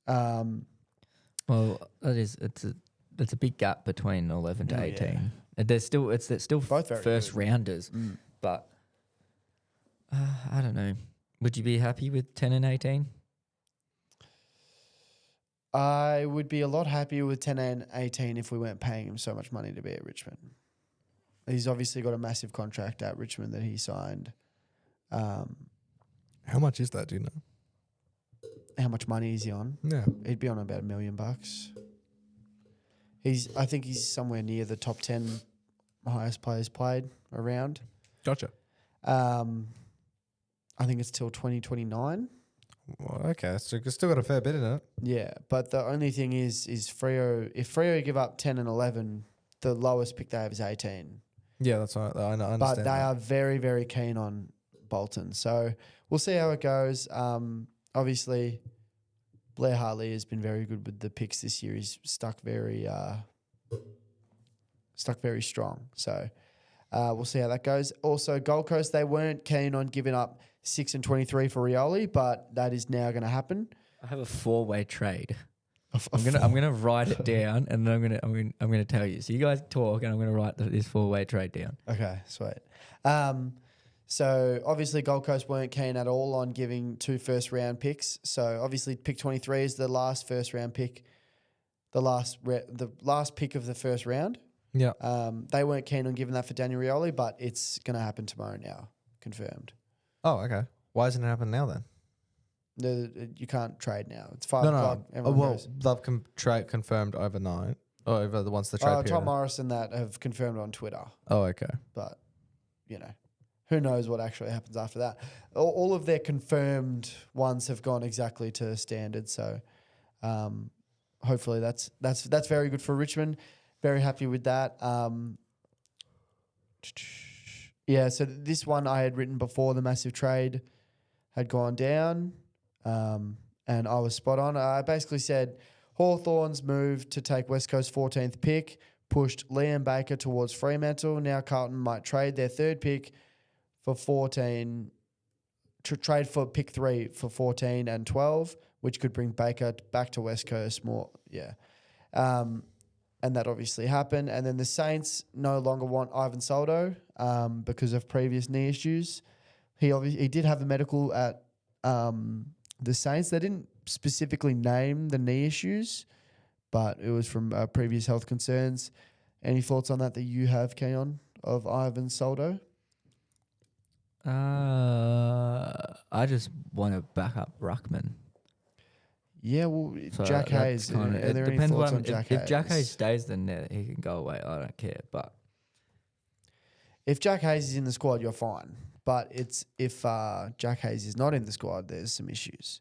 Speaker 3: Well, it's a big gap between 11 to 18. There's still
Speaker 4: Both very
Speaker 3: first
Speaker 4: good.
Speaker 3: rounders, but I don't know. Would you be happy with 10 and 18?
Speaker 4: I would be a lot happier with 10 and 18 if we weren't paying him so much money to be at Richmond. He's obviously got a massive contract at Richmond that he signed.
Speaker 1: How much is that? Do you know?
Speaker 4: How much money is he on?
Speaker 1: Yeah.
Speaker 4: He'd be on about $1 million. I think he's somewhere near the top 10 highest players played around.
Speaker 1: Gotcha.
Speaker 4: I think it's till 2029.
Speaker 1: Well, okay, so it's still got a fair bit in it.
Speaker 4: Yeah, but the only thing is Freo. If Freo give up 10 and 11, the lowest pick they have is 18.
Speaker 1: Yeah, that's right. I understand.
Speaker 4: But they are very, very keen on Bolton. So we'll see how it goes. Obviously, Blair Hartley has been very good with the picks this year. He's stuck very strong. So we'll see how that goes. Also, Gold Coast, they weren't keen on giving up 6 and 23 for Rioli, but that is now going to happen.
Speaker 3: I have a 4-way trade. I'm gonna write it down, and then I'm gonna tell you. So you guys talk, and I'm gonna write this 4-way trade down.
Speaker 4: Okay, sweet. So obviously Gold Coast weren't keen at all on giving 2 first-round picks. So obviously pick 23 is the last first-round pick, the last pick of the first round.
Speaker 1: Yeah.
Speaker 4: They weren't keen on giving that for Daniel Rioli, but it's going to happen tomorrow now, confirmed.
Speaker 1: Oh, okay. Why doesn't it happen now then?
Speaker 4: You can't trade now. It's 5 o'clock. Everyone goes.
Speaker 1: They've confirmed overnight. Or over the once the trade period.
Speaker 4: Tom Morris and that have confirmed on Twitter.
Speaker 1: Oh, okay.
Speaker 4: But, who knows what actually happens after that. All of their confirmed ones have gone exactly to standard. So hopefully that's very good for Richmond. Very happy with that. Yeah, so this one I had written before the massive trade had gone down, and I was spot on. I basically said Hawthorn's move to take West Coast 14th pick pushed Liam Baker towards Fremantle. Now Carlton might trade their 3rd pick for 14, to trade for pick 3 for 14 and 12, which could bring Baker back to West Coast more. Yeah. And that obviously happened. And then the Saints no longer want Ivan Soldo because of previous knee issues. He did have a medical at the Saints. They didn't specifically name the knee issues, but it was from previous health concerns. Any thoughts on that you have, Keon, of Ivan Soldo?
Speaker 3: I just want to back up Ruckman.
Speaker 4: Yeah, well,
Speaker 3: So
Speaker 4: Jack Hayes. Are there any thoughts on Jack Hayes?
Speaker 3: If Jack Hayes stays, then he can go away. I don't care. But
Speaker 4: if Jack Hayes is in the squad, you're fine. But if Jack Hayes is not in the squad, there's some issues.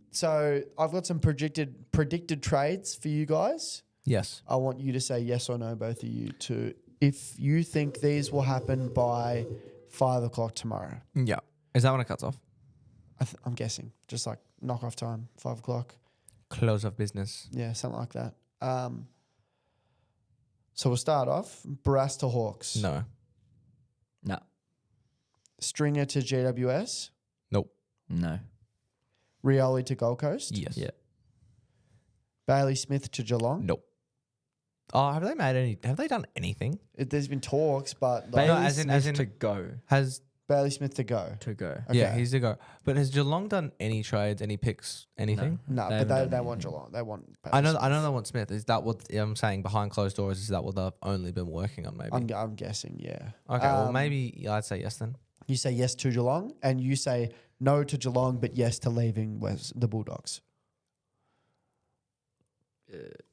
Speaker 4: So I've got some predicted trades for you guys.
Speaker 1: Yes.
Speaker 4: I want you to say yes or no, both of you, to if you think these will happen by 5 o'clock tomorrow.
Speaker 1: Yeah. Is that when it cuts off?
Speaker 4: I'm guessing. Just like knock off time, 5 o'clock.
Speaker 1: Close of business.
Speaker 4: Yeah, something like that. So we'll start off. Barras to Hawks.
Speaker 1: No.
Speaker 3: no,
Speaker 4: Stringer to GWS.
Speaker 1: Nope.
Speaker 3: no,
Speaker 4: Rioli to Gold Coast.
Speaker 1: Yes.
Speaker 3: yeah,
Speaker 4: Bailey Smith to Geelong.
Speaker 1: Nope. Oh, have they done anything?
Speaker 4: There's been talks, but
Speaker 3: Bailey
Speaker 1: No, as in-
Speaker 3: Smith to go.
Speaker 1: Has
Speaker 4: Bailey Smith to go.
Speaker 3: Okay.
Speaker 1: Yeah, he's the go. But has Geelong done any trades, any picks, anything?
Speaker 4: No,
Speaker 3: They
Speaker 4: but
Speaker 3: haven't
Speaker 4: they
Speaker 3: done
Speaker 4: want
Speaker 3: anything.
Speaker 4: Geelong. They want Bailey
Speaker 1: I know
Speaker 4: Smith.
Speaker 1: they want Smith. Is that what I'm saying behind closed doors? Is that what they've only been working on? Maybe.
Speaker 4: I'm guessing, yeah.
Speaker 1: Okay, well maybe I'd say yes then.
Speaker 4: You say yes to Geelong, and you say no to Geelong, but yes to leaving the Bulldogs.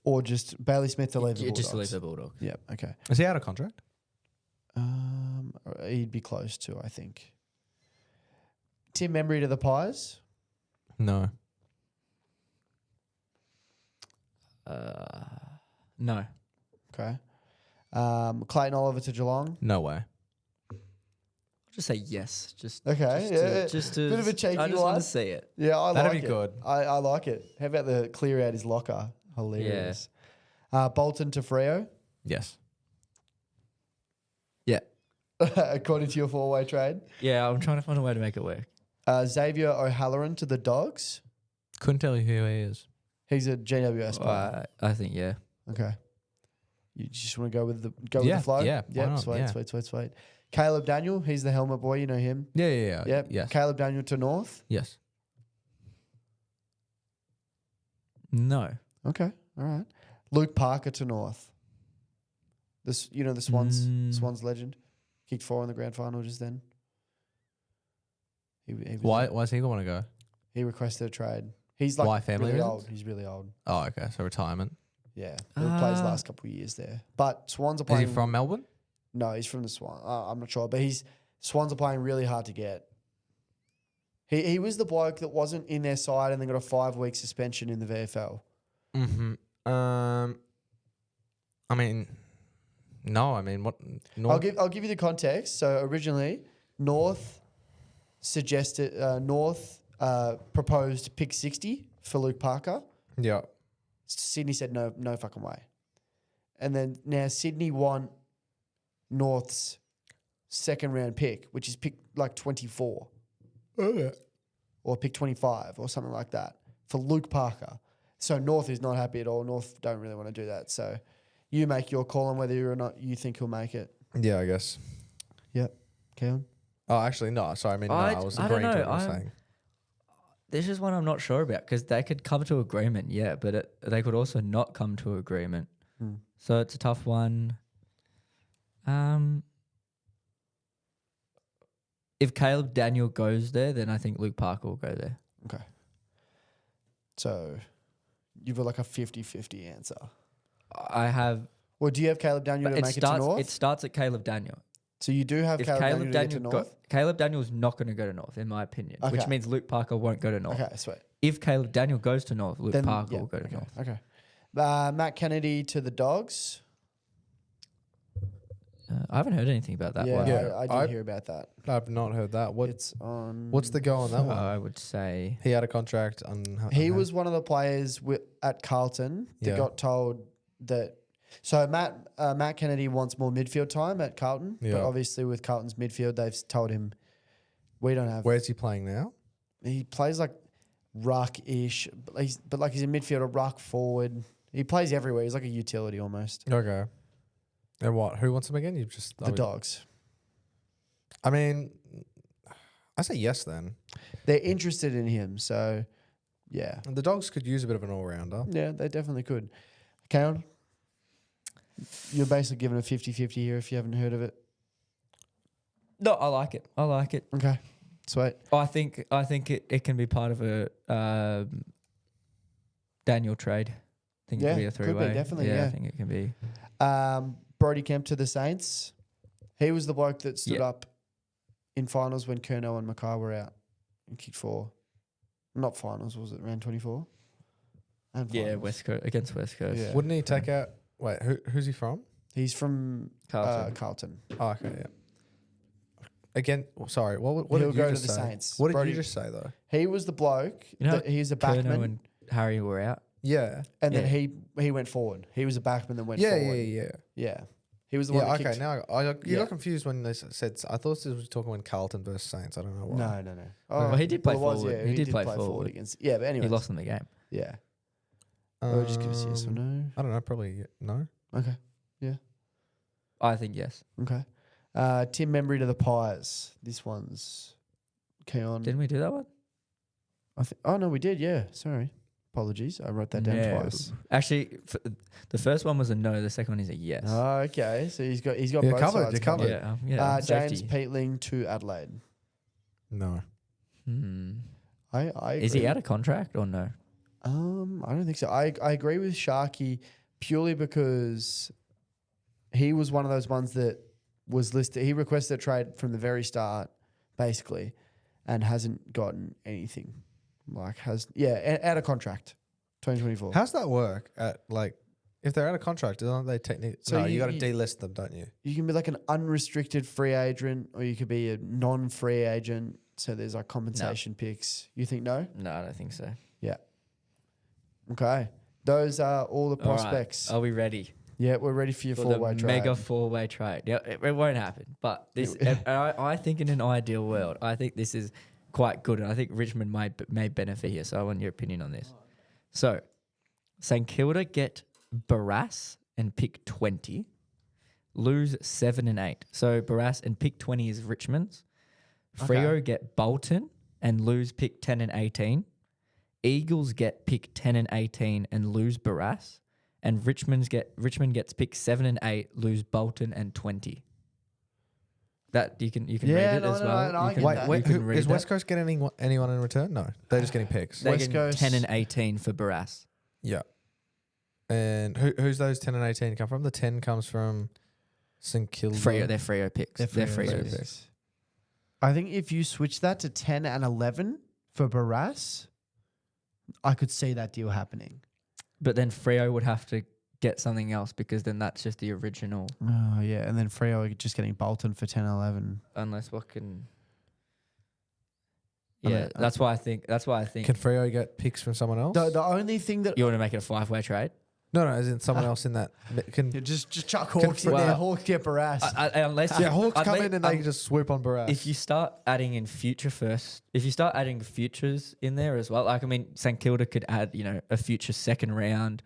Speaker 4: Or just Bailey Smith to leave the Bulldogs?
Speaker 3: Just to leave the Bulldogs.
Speaker 4: Yep, okay.
Speaker 1: Is he out of contract?
Speaker 4: He'd be close to, I think. Tim Membry to the Pies?
Speaker 1: No.
Speaker 3: No.
Speaker 4: Okay. Clayton Oliver to Geelong?
Speaker 1: No way.
Speaker 3: I'll just say yes. Just
Speaker 4: Okay,
Speaker 3: Just to
Speaker 4: Bit of a cheeky
Speaker 3: I just want
Speaker 4: one.
Speaker 3: to see it.
Speaker 4: Yeah, I
Speaker 1: That'd
Speaker 4: like
Speaker 1: be
Speaker 4: it.
Speaker 1: good.
Speaker 4: I like it. How about the clear out his locker? Hilarious. Bolton to Freo?
Speaker 1: Yes.
Speaker 3: Yeah.
Speaker 4: According to your four-way trade.
Speaker 3: Yeah, I'm trying to find a way to make it work.
Speaker 4: Xavier O'Halloran to the Dogs?
Speaker 1: Couldn't tell you who he is.
Speaker 4: He's a GWS player.
Speaker 3: I think yeah.
Speaker 4: Okay. You just want to go with the with
Speaker 1: Yeah,
Speaker 4: the flow?
Speaker 1: yeah, why
Speaker 4: Yep,
Speaker 1: not?
Speaker 4: sweet,
Speaker 1: Yeah.
Speaker 4: sweet. Caleb Daniel, he's the helmet boy, you know him.
Speaker 1: Yeah.
Speaker 4: Yep.
Speaker 1: Yes.
Speaker 4: Caleb Daniel to North.
Speaker 1: Yes.
Speaker 3: No.
Speaker 4: Okay. All right. Luke Parker to North. The Swans legend. Kicked 4 in the grand final just then. He was
Speaker 1: Why does he want to go?
Speaker 4: He requested a trade. He's like
Speaker 1: Why, family
Speaker 4: really
Speaker 1: reasons?
Speaker 4: old. He's really old.
Speaker 1: Oh, okay. So retirement.
Speaker 4: Yeah. He played his last couple of years there. But Swans are
Speaker 1: Is
Speaker 4: playing.
Speaker 1: he from Melbourne?
Speaker 4: No, he's from the Swans. I'm not sure. But Swans are playing really hard to get. He was the bloke that wasn't in their side and then got a 5-week suspension in the VFL.
Speaker 1: Mm-hmm. I mean, no. I mean, what?
Speaker 4: I'll give you the context. So originally, North proposed pick 60 for Luke Parker.
Speaker 1: Yeah.
Speaker 4: Sydney said no fucking way. And then now Sydney want North's second round pick, which is pick like 24.
Speaker 1: Okay.
Speaker 4: Or pick 25 or something like that for Luke Parker. So North is not happy at all. North don't really want to do that. So you make your call on whether or not you think he'll make it.
Speaker 1: Yeah, I guess.
Speaker 4: Yep. Keon?
Speaker 1: Oh, actually, no. Sorry, I mean, no. I was
Speaker 3: I don't
Speaker 1: agreeing to
Speaker 3: know.
Speaker 1: what you're saying.
Speaker 3: This is one I'm not sure about because they could come to agreement, yeah, but they could also not come to agreement. So it's a tough one. If Caleb Daniel goes there, then I think Luke Parker will go there.
Speaker 4: Okay. So you've got like a 50-50 answer.
Speaker 3: I have.
Speaker 4: Well, do you have Caleb Daniel to make it to North?
Speaker 3: It starts at Caleb Daniel.
Speaker 4: So you do have
Speaker 3: If
Speaker 4: Caleb Daniel to get to North?
Speaker 3: Caleb Daniel's not going to go to North, in my opinion, which
Speaker 4: Okay.
Speaker 3: means Luke Parker won't go to North.
Speaker 4: Okay, sweet.
Speaker 3: If Caleb Daniel goes to North, Luke
Speaker 4: Then,
Speaker 3: Parker
Speaker 4: yeah,
Speaker 3: will go to
Speaker 4: okay,
Speaker 3: North.
Speaker 4: Okay. Matt Kennedy to the Dogs.
Speaker 3: I haven't heard anything about that one.
Speaker 1: Yeah.
Speaker 4: I did hear about that.
Speaker 1: I've not heard that.
Speaker 4: It's on.
Speaker 1: What's the go on that one?
Speaker 3: I would say
Speaker 1: He had a contract on.
Speaker 4: He was one of the players at Carlton that
Speaker 1: Yeah.
Speaker 4: got told that. So Matt Kennedy wants more midfield time at Carlton,
Speaker 1: Yeah.
Speaker 4: but obviously with Carlton's midfield, they've told him we don't have.
Speaker 1: Where's he playing now?
Speaker 4: He plays like ruck-ish, but he's a midfielder, ruck forward. He plays everywhere. He's like a utility almost.
Speaker 1: Okay. And what? Who wants him again? You just
Speaker 4: The Dogs.
Speaker 1: I mean, I say yes then.
Speaker 4: They're interested in him, so yeah.
Speaker 1: The Dogs could use a bit of an all-rounder.
Speaker 4: Yeah, they definitely could. Karen, you're basically given a 50-50 here if you haven't heard of it.
Speaker 3: no. I like it.
Speaker 4: Okay, sweet.
Speaker 3: I think it can be part of a Daniel trade. I think it
Speaker 4: Yeah,
Speaker 3: could be a
Speaker 4: could be,
Speaker 3: three-way.
Speaker 4: definitely, yeah.
Speaker 3: I think it can be.
Speaker 4: Brody Kemp to the Saints. He was the bloke that stood
Speaker 3: Yeah.
Speaker 4: up in finals when Curnow and Mackay were out and kicked 4. Not finals, was it? Round 24? And
Speaker 3: Yeah,
Speaker 4: finals.
Speaker 3: West Coast against West Coast.
Speaker 4: Yeah.
Speaker 1: Wouldn't he take out? Wait, who's he from?
Speaker 4: He's from
Speaker 3: Carlton.
Speaker 4: Carlton.
Speaker 1: Oh, okay, yeah. Again, sorry. What
Speaker 4: He'll
Speaker 1: did you
Speaker 4: go
Speaker 1: just
Speaker 4: to the
Speaker 1: say?
Speaker 4: Saints.
Speaker 1: What did
Speaker 4: Brody-
Speaker 1: you just say though?
Speaker 4: He was the bloke.
Speaker 3: You know,
Speaker 4: That he's a
Speaker 3: Curnow
Speaker 4: backman.
Speaker 3: and Harry were out.
Speaker 1: Yeah.
Speaker 4: And then
Speaker 3: Yeah.
Speaker 4: he went forward. He was a backman that went
Speaker 1: Yeah,
Speaker 4: forward.
Speaker 1: yeah.
Speaker 4: Yeah. He was the one
Speaker 1: Yeah,
Speaker 4: that
Speaker 1: okay.
Speaker 4: kicked.
Speaker 1: Now you
Speaker 4: Yeah.
Speaker 1: got confused when they said. I thought this was talking when Carlton versus Saints. I don't know why.
Speaker 4: No.
Speaker 3: Well, he did play
Speaker 4: it was,
Speaker 3: forward.
Speaker 4: yeah,
Speaker 3: He did play forward.
Speaker 4: against. Yeah, but anyway.
Speaker 3: He lost in the game.
Speaker 4: Yeah. Or just give us yes or no.
Speaker 1: I don't know. Probably no.
Speaker 4: Okay.
Speaker 3: I think yes.
Speaker 4: Okay. Tim Membry to the Pies. This one's Keon.
Speaker 3: Didn't we do that one?
Speaker 4: Oh no, we did. Yeah. Sorry. Apologies. I wrote that down
Speaker 3: No.
Speaker 4: twice.
Speaker 3: Actually, the first one was a no. The second one is a yes.
Speaker 4: Oh, okay. So he's got
Speaker 1: You're
Speaker 4: both
Speaker 1: covered,
Speaker 4: sides
Speaker 1: you're covered.
Speaker 3: Yeah.
Speaker 4: James
Speaker 3: Safety.
Speaker 4: Peatling to Adelaide.
Speaker 1: No.
Speaker 4: I
Speaker 3: Is he
Speaker 4: agree.
Speaker 3: out of contract or no?
Speaker 4: I don't think so. I agree with Sharky purely because he was one of those ones that was listed. He requested a trade from the very start, basically, and hasn't gotten anything. Out of contract, 2024.
Speaker 1: How's that work? If they're out of contract, don't they technically?
Speaker 4: So
Speaker 1: No, you got to delist them, don't you?
Speaker 4: You can be like an unrestricted free agent, or you could be a non-free agent. So there's like compensation picks. You think no?
Speaker 3: No, I don't think so.
Speaker 4: Yeah. Okay. Those are all the prospects.
Speaker 3: All right. Are we ready?
Speaker 4: Yeah, we're ready for your
Speaker 3: For
Speaker 4: four-way
Speaker 3: the
Speaker 4: trade.
Speaker 3: mega four-way trade. Yeah, it won't happen. But this, I think in an ideal world, I think this is quite good. And I think Richmond may benefit here. So I want your opinion on this. So St Kilda get Barras and pick 20, lose 7 and 8. So Barras and pick 20 is Richmond's. Freo get Bolton and lose pick 10 and 18. Eagles get pick 10 and 18 and lose Barras. And Richmond gets pick 7 and 8, lose Bolton and 20. That you can read it as well.
Speaker 4: No,
Speaker 3: You can-
Speaker 1: Wait,
Speaker 3: you can read
Speaker 1: is
Speaker 3: that.
Speaker 1: West Coast getting anyone in return? No, they're just getting picks.
Speaker 3: They're
Speaker 4: West
Speaker 3: getting
Speaker 4: Coast-
Speaker 3: 10 and 18 for Barras.
Speaker 1: Yeah. And who's those 10 and 18 come from? The 10 comes from St Kilda.
Speaker 3: Freo, they're Freo picks. They're Freo
Speaker 1: picks.
Speaker 3: picks.
Speaker 4: I think if you switch that to 10 and 11 for Barras, I could see that deal happening.
Speaker 3: But then Freo would have to get something else because then that's just the original.
Speaker 4: Oh, yeah. And then Freo are just getting Bolton for 10 and 11.
Speaker 3: Unless what can.
Speaker 4: I
Speaker 3: Yeah,
Speaker 4: mean,
Speaker 3: that's why I think.
Speaker 1: Can Freo get picks from someone else?
Speaker 4: The only thing that...
Speaker 3: You want to make it a 5-way trade?
Speaker 1: No, as in someone else in that. Can
Speaker 4: Just chuck Hawks in
Speaker 3: Well,
Speaker 4: there. Hawks get Barras.
Speaker 3: Unless
Speaker 1: Hawks come in and they can just swoop on Barras.
Speaker 3: If you start adding in future first, if you start adding futures in there as well, like I mean, St Kilda could add a future second round.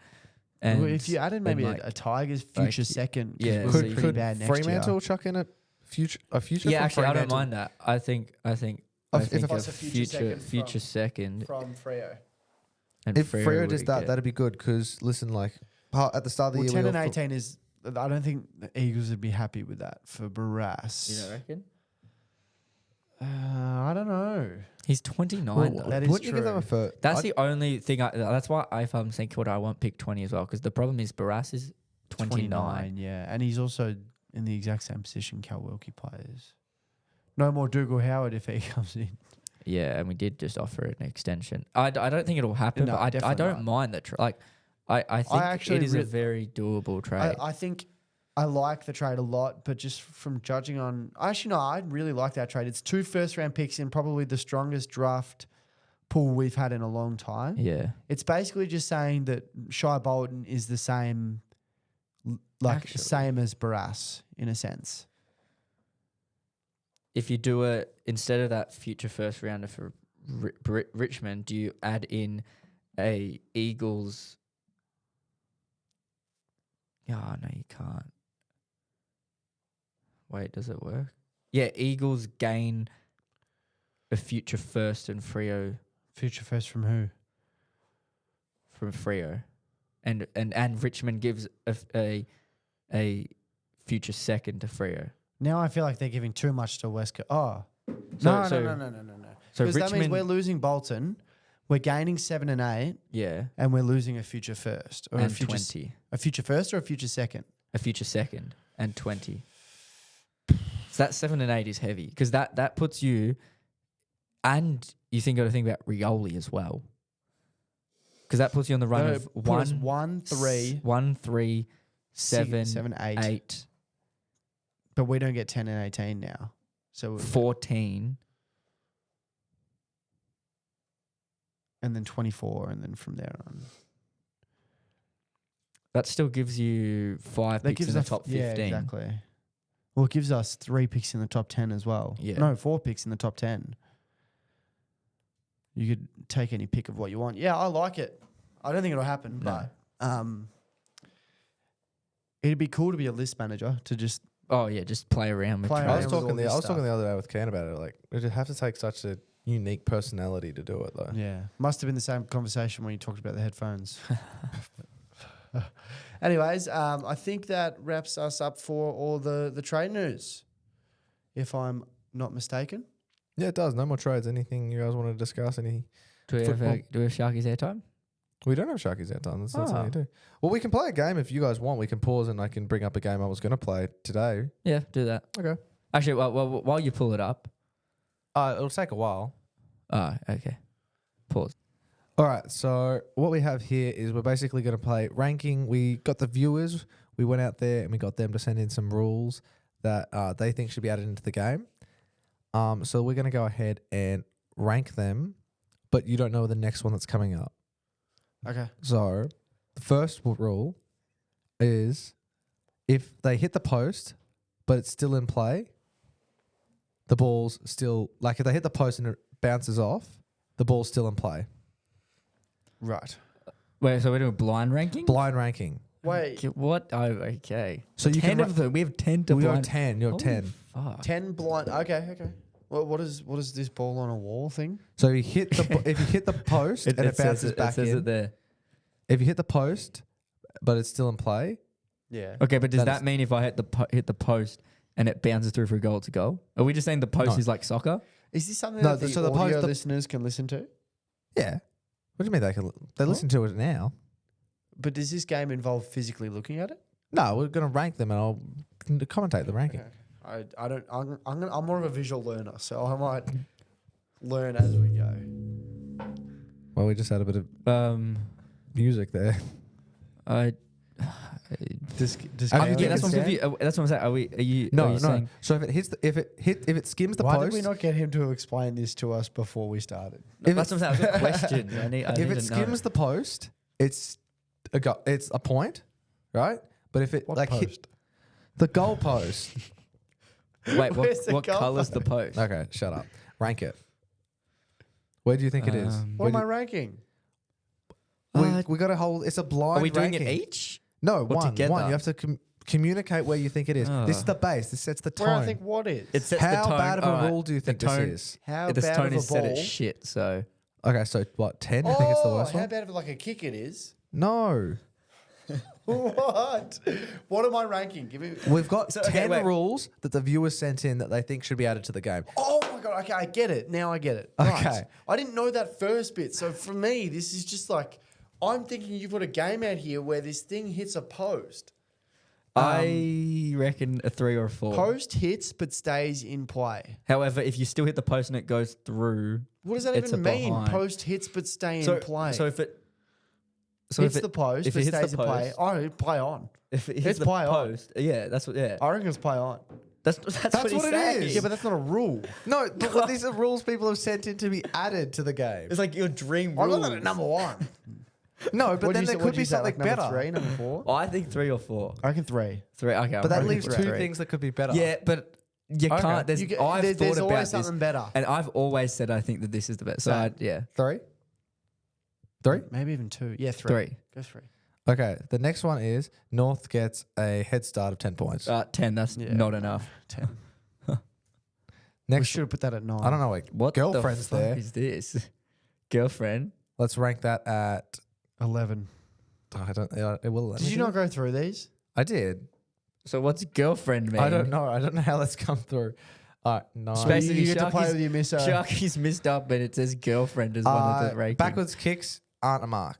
Speaker 3: And
Speaker 4: Well, if you added maybe
Speaker 3: like-
Speaker 4: a Tigers future
Speaker 3: like,
Speaker 4: second,
Speaker 3: yeah,
Speaker 4: yeah,
Speaker 3: so
Speaker 4: pretty
Speaker 3: you
Speaker 1: could
Speaker 4: bad next
Speaker 1: Fremantle
Speaker 4: year.
Speaker 1: chuck in a future?
Speaker 3: Yeah,
Speaker 1: from
Speaker 3: actually, I don't
Speaker 1: Fremantle?
Speaker 3: mind that. I think
Speaker 1: If
Speaker 3: a
Speaker 4: it's a future
Speaker 3: future
Speaker 4: second
Speaker 3: second.
Speaker 4: from Freo.
Speaker 3: And
Speaker 1: If Freo
Speaker 3: would
Speaker 1: does that,
Speaker 3: get-
Speaker 1: that'd be good because listen, at the start of the
Speaker 4: Well,
Speaker 1: year,
Speaker 4: 10
Speaker 1: we
Speaker 4: and
Speaker 1: all
Speaker 4: 18 is... I don't think the Eagles would be happy with that for Barras.
Speaker 3: You don't reckon?
Speaker 4: I don't know.
Speaker 3: He's 29
Speaker 1: Well,
Speaker 3: though.
Speaker 4: That is
Speaker 1: wouldn't you give them a
Speaker 4: true.
Speaker 1: first?
Speaker 3: That's the only thing. That's why if I'm St Kilda, I won't pick 20 as well because the problem is Barras is 29.
Speaker 4: Yeah. And he's also in the exact same position Cal Wilkie plays. No more Dougal Howard if he comes in.
Speaker 3: Yeah, and we did just offer an extension. I don't think it'll happen,
Speaker 4: No,
Speaker 3: but I
Speaker 4: definitely
Speaker 3: don't
Speaker 4: not.
Speaker 3: mind that. I think
Speaker 4: actually
Speaker 3: it is a
Speaker 4: re-
Speaker 3: very doable trade.
Speaker 4: I think I like the trade a lot, but just from judging on... Actually, no, I really like that trade. It's 2 first-round picks in probably the strongest draft pool we've had in a long time.
Speaker 3: yeah.
Speaker 4: It's basically just saying that Shai Bolton is the same,
Speaker 3: Actually.
Speaker 4: same as Barras in a sense.
Speaker 3: If you do it instead of that future first rounder for Richmond, do you add in a Eagles? Oh, no, you can't. Wait, does it work? Yeah, Eagles gain a future first and Freo
Speaker 4: Future first from who?
Speaker 3: from Freo, and Richmond gives a future second to Freo.
Speaker 4: Now I feel like they're giving too much to West Coast. Oh.
Speaker 3: So-
Speaker 4: No.
Speaker 3: So
Speaker 4: Because that means
Speaker 3: Richmond,
Speaker 4: we're losing Bolton, we're gaining 7 and 8,
Speaker 3: yeah,
Speaker 4: and we're losing a future first. Or
Speaker 3: and
Speaker 4: a future
Speaker 3: 20,
Speaker 4: A future first or a future second?
Speaker 3: a future second, and 20. So that 7 and 8 is heavy because that puts you, and you got to think about Rioli as well, because that puts you on the run of
Speaker 4: Put us
Speaker 3: 1,
Speaker 4: 3,
Speaker 3: 1, 3, 7,
Speaker 4: 7, 8.
Speaker 3: 8,
Speaker 4: But we don't get 10 and 18 now. So
Speaker 3: 14.
Speaker 4: and then 24, and then from there on.
Speaker 3: That still gives you 5
Speaker 4: That
Speaker 3: picks
Speaker 4: gives
Speaker 3: in the
Speaker 4: us
Speaker 3: top 15.
Speaker 4: Yeah, exactly. Well, it gives us 3 picks in the top 10 as well.
Speaker 3: Yeah.
Speaker 4: No, 4 picks in the top 10. You could take any pick of what you want. Yeah, I like it. I don't think it'll happen,
Speaker 3: No.
Speaker 4: but it'd be cool to be a list manager to just
Speaker 3: Oh yeah, just play around with
Speaker 4: Play
Speaker 3: trades.
Speaker 1: I
Speaker 4: around
Speaker 1: was
Speaker 4: with
Speaker 1: talking
Speaker 4: all this stuff.
Speaker 1: the other day with Ken about it. Like, it'd have to take such a unique personality to do it, though.
Speaker 4: Yeah. Must have been the same conversation when you talked about the headphones. Anyways, I think that wraps us up for all the trade news, if I'm not mistaken.
Speaker 1: Yeah, it does. No more trades. Anything you guys want to discuss? Any?
Speaker 3: Do we have
Speaker 1: Football.
Speaker 3: Sharky's airtime?
Speaker 1: We don't have Sharky's airtime. That's not something you do. Well, we can play a game if you guys want. We can pause and I can bring up a game I was going to play today.
Speaker 3: Yeah, do that.
Speaker 1: Okay.
Speaker 3: Actually, while you pull it up.
Speaker 1: It'll take a while.
Speaker 3: Oh, okay. Pause.
Speaker 1: All right. So what we have here is we're basically going to play ranking. We got the viewers. We went out there and we got them to send in some rules that they think should be added into the game. So we're going to go ahead and rank them, but you don't know the next one that's coming up.
Speaker 4: Okay.
Speaker 1: So the first rule is if they hit the post, but it's still in play, the ball's still, like if they hit the post and it bounces off, the ball's still in play.
Speaker 4: Right.
Speaker 3: Wait, so we're doing blind ranking?
Speaker 1: Blind ranking.
Speaker 4: Wait.
Speaker 3: What? Oh, okay.
Speaker 1: So you
Speaker 3: 10
Speaker 1: can
Speaker 3: of them. We have 10 to
Speaker 1: We
Speaker 3: blind.
Speaker 1: have 10. You have
Speaker 3: Holy
Speaker 1: 10.
Speaker 3: Fuck.
Speaker 4: 10 blind. Okay. What is this ball on a wall thing?
Speaker 1: So you hit the if you hit the post and it bounces back
Speaker 3: it says
Speaker 1: in.
Speaker 3: it there.
Speaker 1: If you hit the post, but it's still in play.
Speaker 4: Yeah.
Speaker 3: Okay, but does
Speaker 1: That
Speaker 3: that
Speaker 1: is-
Speaker 3: mean if I hit the post and it bounces through for a goal, it's a goal? Are we just saying the post
Speaker 1: No.
Speaker 3: is like soccer?
Speaker 4: Is this something
Speaker 1: No,
Speaker 4: that
Speaker 1: so
Speaker 4: the
Speaker 1: the
Speaker 4: audio
Speaker 1: post-
Speaker 4: listeners can listen to?
Speaker 1: Yeah. What do you mean they listen to it now?
Speaker 4: But does this game involve physically looking at it?
Speaker 1: No, we're going to rank them and I'll commentate the ranking.
Speaker 4: Okay. I don't. I'm more of a visual learner, so I might learn as we go.
Speaker 1: Well, we just had a bit of music there.
Speaker 3: I.
Speaker 4: Does
Speaker 1: Have you
Speaker 3: Yeah, that's what I'm
Speaker 1: understand?
Speaker 3: confused. That's what I'm saying. Are you
Speaker 1: No.
Speaker 3: saying?
Speaker 1: So if it hits, if it skims the
Speaker 4: Why
Speaker 1: post,
Speaker 4: did we not get him to explain this to us before we started?
Speaker 1: If
Speaker 3: That's what I'm saying. I've got questions. I need
Speaker 1: if
Speaker 3: to
Speaker 1: it
Speaker 3: know.
Speaker 1: skims the post, it's a point, right? But if it
Speaker 4: What
Speaker 1: like
Speaker 4: post?
Speaker 1: hit the goal post,
Speaker 3: Wait,
Speaker 4: Where's the
Speaker 3: what
Speaker 4: goal
Speaker 3: colour's the post?
Speaker 1: okay, shut up. Rank it. Where do you think it is?
Speaker 4: What am I ranking?
Speaker 1: We got to hold. It's a blind.
Speaker 3: Are we doing
Speaker 1: ranking.
Speaker 3: it each?
Speaker 1: No,
Speaker 3: Or
Speaker 1: one.
Speaker 3: together?
Speaker 1: One. You have to communicate where you think it is. This is the base. This sets the tone.
Speaker 4: Where I think what is?
Speaker 3: It sets
Speaker 1: How
Speaker 3: the tone.
Speaker 1: bad of a
Speaker 3: Alright,
Speaker 1: rule do you
Speaker 3: the
Speaker 1: think this
Speaker 3: tone-
Speaker 1: is?
Speaker 4: How
Speaker 3: This
Speaker 4: bad
Speaker 3: tone
Speaker 4: of a
Speaker 3: is set
Speaker 4: ball?
Speaker 3: as shit. So
Speaker 1: Okay, so what? 10? You think it's the worst
Speaker 4: how
Speaker 1: one?
Speaker 4: bad of like a kick it is?
Speaker 1: No.
Speaker 4: What? What am I ranking? Give me.
Speaker 1: We've got
Speaker 3: So, okay,
Speaker 1: 10
Speaker 3: wait.
Speaker 1: rules that the viewers sent in that they think should be added to the game.
Speaker 4: Oh my god! Okay, I get it. Now I get it.
Speaker 1: Okay.
Speaker 4: Right. I didn't know that first bit. So for me, this is just like I'm thinking you put a game out here where this thing hits a post.
Speaker 3: I reckon a 3 or a 4.
Speaker 4: Post hits but stays in play.
Speaker 3: However, if you still hit the post and it goes through,
Speaker 4: What does that
Speaker 3: It's
Speaker 4: even
Speaker 3: a
Speaker 4: mean?
Speaker 3: behind.
Speaker 4: Post hits but stay
Speaker 3: so
Speaker 4: in play.
Speaker 3: so if it
Speaker 4: hits the post
Speaker 3: if
Speaker 4: but
Speaker 3: it hits
Speaker 4: stays
Speaker 3: the
Speaker 4: in play.
Speaker 3: post-
Speaker 4: Oh, play on.
Speaker 3: if it
Speaker 4: It's
Speaker 3: hits the
Speaker 4: play on.
Speaker 3: post, yeah, that's what. Yeah,
Speaker 4: I reckon it's play on.
Speaker 3: that's
Speaker 1: That's
Speaker 3: what, he's
Speaker 1: what it
Speaker 3: saying.
Speaker 1: is.
Speaker 4: Yeah, but that's not a rule.
Speaker 1: No, but these are rules people have sent in to be added to the game.
Speaker 3: It's like your dream
Speaker 4: I
Speaker 3: rules.
Speaker 4: got that at number one.
Speaker 1: No, but then there could be something
Speaker 4: number
Speaker 1: better.
Speaker 4: 3, number 4.
Speaker 3: I think 3 or 4.
Speaker 4: I reckon 3.
Speaker 3: 3. Okay,
Speaker 1: But that
Speaker 3: I'm
Speaker 1: leaves
Speaker 3: with
Speaker 1: two
Speaker 3: three.
Speaker 1: things that could be better.
Speaker 3: Yeah, but you
Speaker 1: Okay.
Speaker 3: can't. There's,
Speaker 4: You get-
Speaker 3: I've
Speaker 4: there's
Speaker 3: thought
Speaker 4: always
Speaker 3: about this,
Speaker 4: something better.
Speaker 3: and I've always said I think that this is the best. So
Speaker 4: Same.
Speaker 3: yeah,
Speaker 1: 3? 3?
Speaker 4: Maybe even 2. Yeah, 3.
Speaker 3: 3.
Speaker 4: Go 3.
Speaker 1: Okay, the next one is North gets a head start of 10 points.
Speaker 3: 10. That's
Speaker 4: Yeah.
Speaker 3: not enough.
Speaker 4: 10. We
Speaker 1: Next,
Speaker 4: should have put that at 9.
Speaker 1: I don't know, like,
Speaker 3: What
Speaker 1: girlfriend's
Speaker 3: the fuck
Speaker 1: there.
Speaker 3: is this? Girlfriend.
Speaker 1: Let's rank that at.
Speaker 4: 11.
Speaker 1: I don't. It will. let
Speaker 4: Did
Speaker 1: me
Speaker 4: you
Speaker 1: do
Speaker 4: not
Speaker 1: it.
Speaker 4: go through these?
Speaker 1: I did.
Speaker 3: So what's girlfriend mean?
Speaker 1: I don't know. I don't know how that's come through. All right, no.
Speaker 3: Space- Basically,
Speaker 4: you get to play
Speaker 3: Sharky's-
Speaker 4: with your misso.
Speaker 3: Sharky's missed up, but it says girlfriend as one of the rankings.
Speaker 1: Backwards kicks aren't a mark.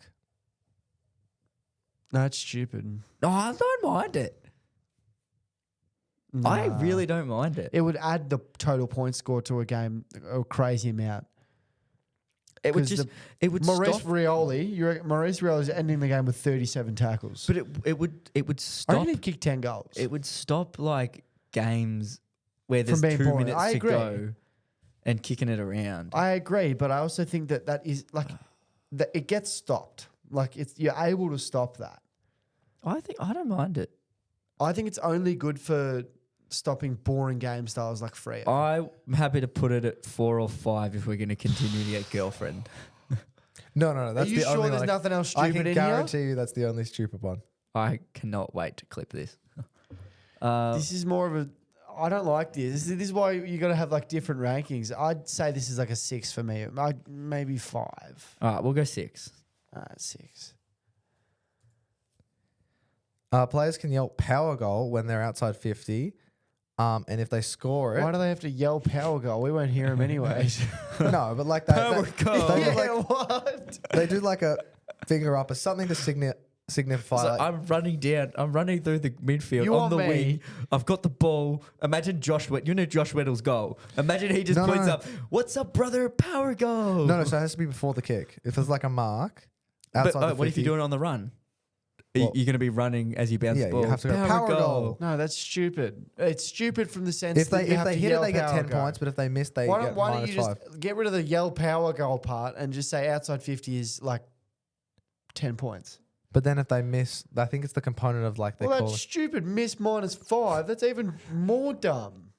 Speaker 4: No, it's stupid.
Speaker 3: No, I don't mind it. I
Speaker 4: Nah.
Speaker 3: really don't mind it.
Speaker 4: It would add the total point score to a game a crazy amount.
Speaker 3: It would
Speaker 4: 'Cause
Speaker 3: just.
Speaker 4: the-
Speaker 3: It would
Speaker 4: Maurice
Speaker 3: stop.
Speaker 4: Rioli, Maurice Rioli is ending the game with 37 tackles.
Speaker 3: But it would
Speaker 4: I
Speaker 3: stop.
Speaker 4: reckon he'd kick 10 goals.
Speaker 3: It would stop like games where there's
Speaker 4: being
Speaker 3: 2
Speaker 4: boring.
Speaker 3: minutes
Speaker 4: I
Speaker 3: to
Speaker 4: agree.
Speaker 3: go and kicking it around.
Speaker 4: I agree, but I also think that is like that it gets stopped. Like you're able to stop that.
Speaker 3: I think I don't mind it.
Speaker 4: I think it's only good for stopping boring game styles like Freo.
Speaker 3: I'm happy to put it at 4 or 5 if we're going to continue to get girlfriend.
Speaker 1: No. That's
Speaker 4: Are you
Speaker 1: the
Speaker 4: sure
Speaker 1: only.
Speaker 4: there's
Speaker 1: like,
Speaker 4: nothing else
Speaker 1: I
Speaker 4: stupid
Speaker 1: can
Speaker 4: in
Speaker 1: guarantee you that's the only stupid one.
Speaker 3: I cannot wait to clip this.
Speaker 4: here? This is more of a. I don't like this. This is why you got to have like different rankings. I'd say this is like a 6 for me. Maybe 5.
Speaker 3: All right, we'll go 6.
Speaker 4: 6.
Speaker 1: Players can yell power goal when they're outside 50. And if they score
Speaker 4: Why
Speaker 1: it,
Speaker 4: do they have to yell power goal? We won't hear them anyways.
Speaker 1: no, but like that,
Speaker 3: Power goal.
Speaker 1: they, do
Speaker 4: yeah,
Speaker 1: like,
Speaker 4: what?
Speaker 1: they do like a finger up as something to signify.
Speaker 3: So
Speaker 1: like,
Speaker 3: I'm running down. I'm running through the midfield
Speaker 4: You
Speaker 3: on
Speaker 4: want
Speaker 3: the
Speaker 4: me?
Speaker 3: wing. I've got the ball. Imagine Josh. You know Josh Weddle's goal. Imagine he just
Speaker 1: No,
Speaker 3: points
Speaker 1: no.
Speaker 3: up. What's up, brother? Power goal.
Speaker 1: no, so it has to be before the kick. If there's like a mark outside
Speaker 3: But
Speaker 1: the
Speaker 3: what if
Speaker 1: 50,
Speaker 3: you're doing it on the run?
Speaker 1: Well-
Speaker 3: You're going to be running as you bounce
Speaker 1: Yeah,
Speaker 3: the
Speaker 1: you
Speaker 3: ball.
Speaker 1: have to go power goal.
Speaker 4: No, that's stupid. It's stupid from the sense
Speaker 1: If
Speaker 4: that
Speaker 1: they
Speaker 4: you have to
Speaker 1: hit it,
Speaker 4: yell
Speaker 1: they get
Speaker 4: power
Speaker 1: 10
Speaker 4: goal.
Speaker 1: points. But if they miss, they
Speaker 4: Why
Speaker 1: get
Speaker 4: don't
Speaker 1: minus
Speaker 4: you
Speaker 1: 5.
Speaker 4: just get rid of the yell power goal part and just say outside 50 is like 10 points?
Speaker 1: But then if they miss, I think it's the component of like they
Speaker 4: Well,
Speaker 1: call
Speaker 4: that's
Speaker 1: it.
Speaker 4: stupid. Miss -5. That's even more dumb.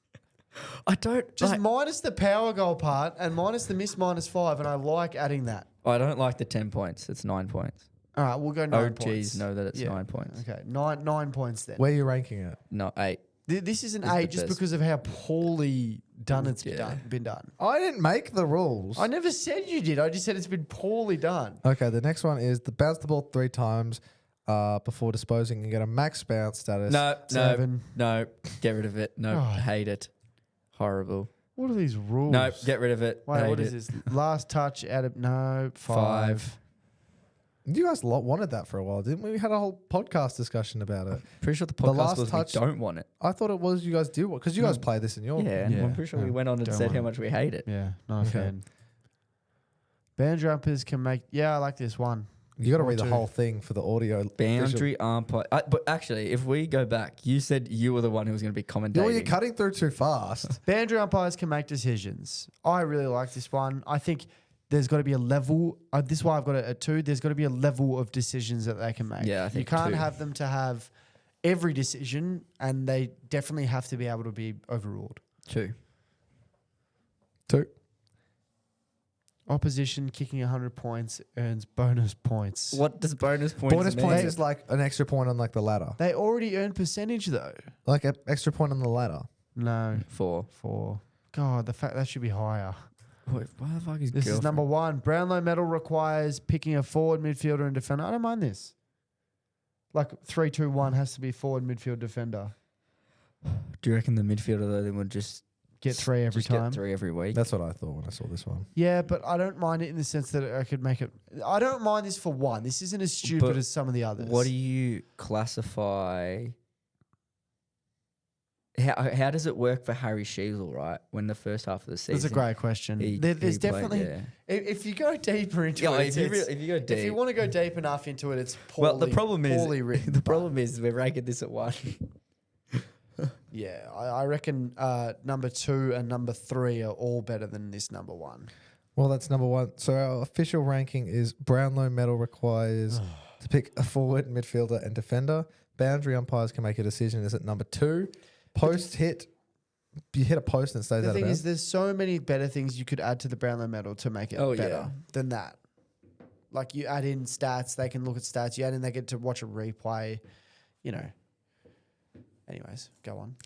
Speaker 3: I don't.
Speaker 4: Just
Speaker 3: like,
Speaker 4: minus the power goal part and minus the miss -5, and I like adding that.
Speaker 3: I don't like the 10 points. It's 9 points.
Speaker 4: All right, we'll go 9 points.
Speaker 3: OGs know that it's
Speaker 4: Yeah.
Speaker 3: 9 points.
Speaker 4: Okay, nine points then.
Speaker 1: Where are you ranking it?
Speaker 3: No, 8.
Speaker 4: This is an
Speaker 3: It's the
Speaker 4: 8 just
Speaker 3: best.
Speaker 4: because of how poorly done it's
Speaker 3: Yeah.
Speaker 4: been done.
Speaker 1: I didn't make the rules.
Speaker 4: I never said you did. I just said it's been poorly done.
Speaker 1: Okay, the next one is the bounce the ball 3 times before disposing and get a max bounce status.
Speaker 3: No,
Speaker 4: 7.
Speaker 3: no. Get rid of it. No,
Speaker 4: God.
Speaker 3: hate it. Horrible.
Speaker 4: What are these rules?
Speaker 3: No, get rid of it.
Speaker 4: Wait,
Speaker 3: Hate
Speaker 4: what
Speaker 3: it.
Speaker 4: is this? Last touch out of no
Speaker 3: 5.
Speaker 1: You guys wanted that for a while, didn't we? We had a whole podcast discussion about it.
Speaker 3: Pretty sure the
Speaker 1: The
Speaker 3: podcast
Speaker 1: last
Speaker 3: was
Speaker 1: touch-
Speaker 3: we don't want it.
Speaker 1: I thought it was you guys do because you guys play this in your.
Speaker 3: Yeah, and
Speaker 4: Yeah,
Speaker 3: I'm pretty sure we
Speaker 4: no,
Speaker 3: went on and
Speaker 4: don't
Speaker 3: said
Speaker 4: want
Speaker 3: how
Speaker 4: it.
Speaker 3: much we hate it.
Speaker 4: Yeah, not a
Speaker 1: Okay.
Speaker 4: fan. Band jumpers can make. Yeah, I like this one.
Speaker 1: You got to
Speaker 4: Or
Speaker 1: read the
Speaker 4: 2.
Speaker 1: whole thing for the audio.
Speaker 3: Boundary umpire. But actually, if we go back, you said you were the one who was going to be commentating.
Speaker 1: You're cutting through too fast.
Speaker 4: Boundary umpires can make decisions. I really like this one. I think there's got to be a level. This is why I've got it at 2. There's got to be a level of decisions that they can make.
Speaker 3: Yeah, I
Speaker 4: you
Speaker 3: think
Speaker 4: can't
Speaker 3: 2.
Speaker 4: have them to have every decision, and they definitely have to be able to be overruled.
Speaker 3: 2.
Speaker 1: 2.
Speaker 4: Opposition kicking 100 points earns bonus points.
Speaker 3: What does bonus points
Speaker 1: Bonus
Speaker 3: mean?
Speaker 1: points is like an extra point on like the ladder,
Speaker 4: They already earn percentage though.
Speaker 1: like an extra point on the ladder.
Speaker 4: No,
Speaker 3: 4.
Speaker 4: 4. God, the fact that should be higher.
Speaker 3: Wait, why the fuck is
Speaker 4: This is
Speaker 3: girlfriend?
Speaker 4: number 1. Brownlow medal requires picking a forward, midfielder, and defender. I don't mind this. Like 3-2-1 has to be forward, midfield, defender.
Speaker 3: Do you reckon the midfielder though they would just
Speaker 4: Get 3 every
Speaker 3: just
Speaker 4: time.
Speaker 3: Get 3 every week.
Speaker 1: That's what I thought when I saw this one.
Speaker 4: Yeah, but I don't mind it in the sense that I could make it. I don't mind this for 1. This isn't as stupid
Speaker 3: But
Speaker 4: as some of the others.
Speaker 3: What do you classify? How does it work for Harry Sheasel, right? When the first half of the season.
Speaker 4: That's a great question.
Speaker 3: he
Speaker 4: There's
Speaker 3: played,
Speaker 4: definitely.
Speaker 3: yeah.
Speaker 4: If you go deeper into
Speaker 3: Yeah,
Speaker 4: it,
Speaker 3: if you go deep.
Speaker 4: if you want to go deep enough into it, it's poorly,
Speaker 3: well, the problem is
Speaker 4: poorly written.
Speaker 3: the
Speaker 4: but
Speaker 3: problem is we're ranking this at 1.
Speaker 4: yeah, I reckon number 2 and number 3 are all better than this number 1.
Speaker 1: Well, that's number 1. So our official ranking is Brownlow medal requires to pick a forward, midfielder, and defender. Boundary umpires can make a decision. Is at number 2. Post hit. You hit a post and it stays
Speaker 4: The
Speaker 1: out of
Speaker 4: thing
Speaker 1: bounds.
Speaker 4: is, there's so many better things you could add to the Brownlow medal to make it
Speaker 3: Oh,
Speaker 4: better
Speaker 3: yeah.
Speaker 4: than that. Like you add in stats, they can look at stats. You add in, they get to watch a replay. You know. Anyways, go on.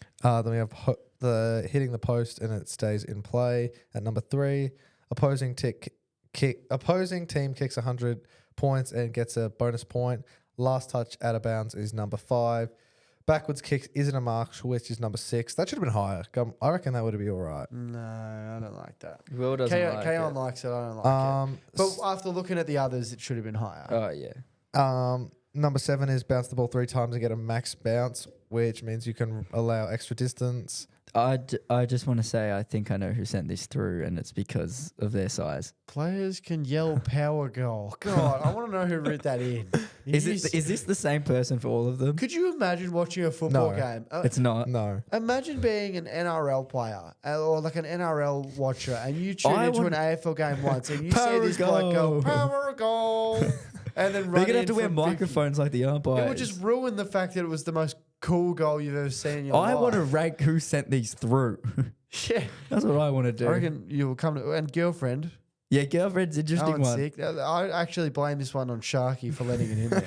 Speaker 1: Then we have the hitting the post and it stays in play. At number 3, opposing team kicks 100 points and gets a bonus point. Last touch out of bounds is number 5. Backwards kicks isn't a mark, which is number 6. That should have been higher. I reckon that would be all right.
Speaker 4: No, I don't like that.
Speaker 3: Will doesn't like
Speaker 4: Kaon
Speaker 3: it.
Speaker 4: likes it. I don't like it. But
Speaker 1: s-
Speaker 4: after looking at the others, it should have been higher.
Speaker 3: Oh yeah.
Speaker 1: Number 7 is bounce the ball 3 times and get a max bounce, which means you can allow extra distance.
Speaker 3: I just want to say I think I know who sent this through, and it's because of their size.
Speaker 4: Players can yell power goal. God, I want to know who wrote that in.
Speaker 3: Is this the same person for all of them?
Speaker 4: Could you imagine watching a football
Speaker 1: No.
Speaker 4: game?
Speaker 3: It's not.
Speaker 1: No.
Speaker 4: Imagine being an NRL player or like an NRL watcher, and you tune
Speaker 3: I
Speaker 4: into
Speaker 3: want-
Speaker 4: an AFL game once, and you see
Speaker 3: Power
Speaker 4: this bloke go
Speaker 3: goal.
Speaker 4: power goal, and then
Speaker 3: They're
Speaker 4: run
Speaker 3: gonna have
Speaker 4: in
Speaker 3: to wear
Speaker 4: from 50.
Speaker 3: microphones like the umpires.
Speaker 4: It would just ruin the fact that it was the most cool goal you've ever seen in your life.
Speaker 3: I want to rank who sent these through.
Speaker 4: Yeah,
Speaker 3: That's what I want to do.
Speaker 4: I reckon you'll come to and girlfriend.
Speaker 3: Yeah, girlfriend's
Speaker 4: That
Speaker 3: interesting
Speaker 4: one's
Speaker 3: one.
Speaker 4: sick. I actually blame this one on Sharky for letting it in there.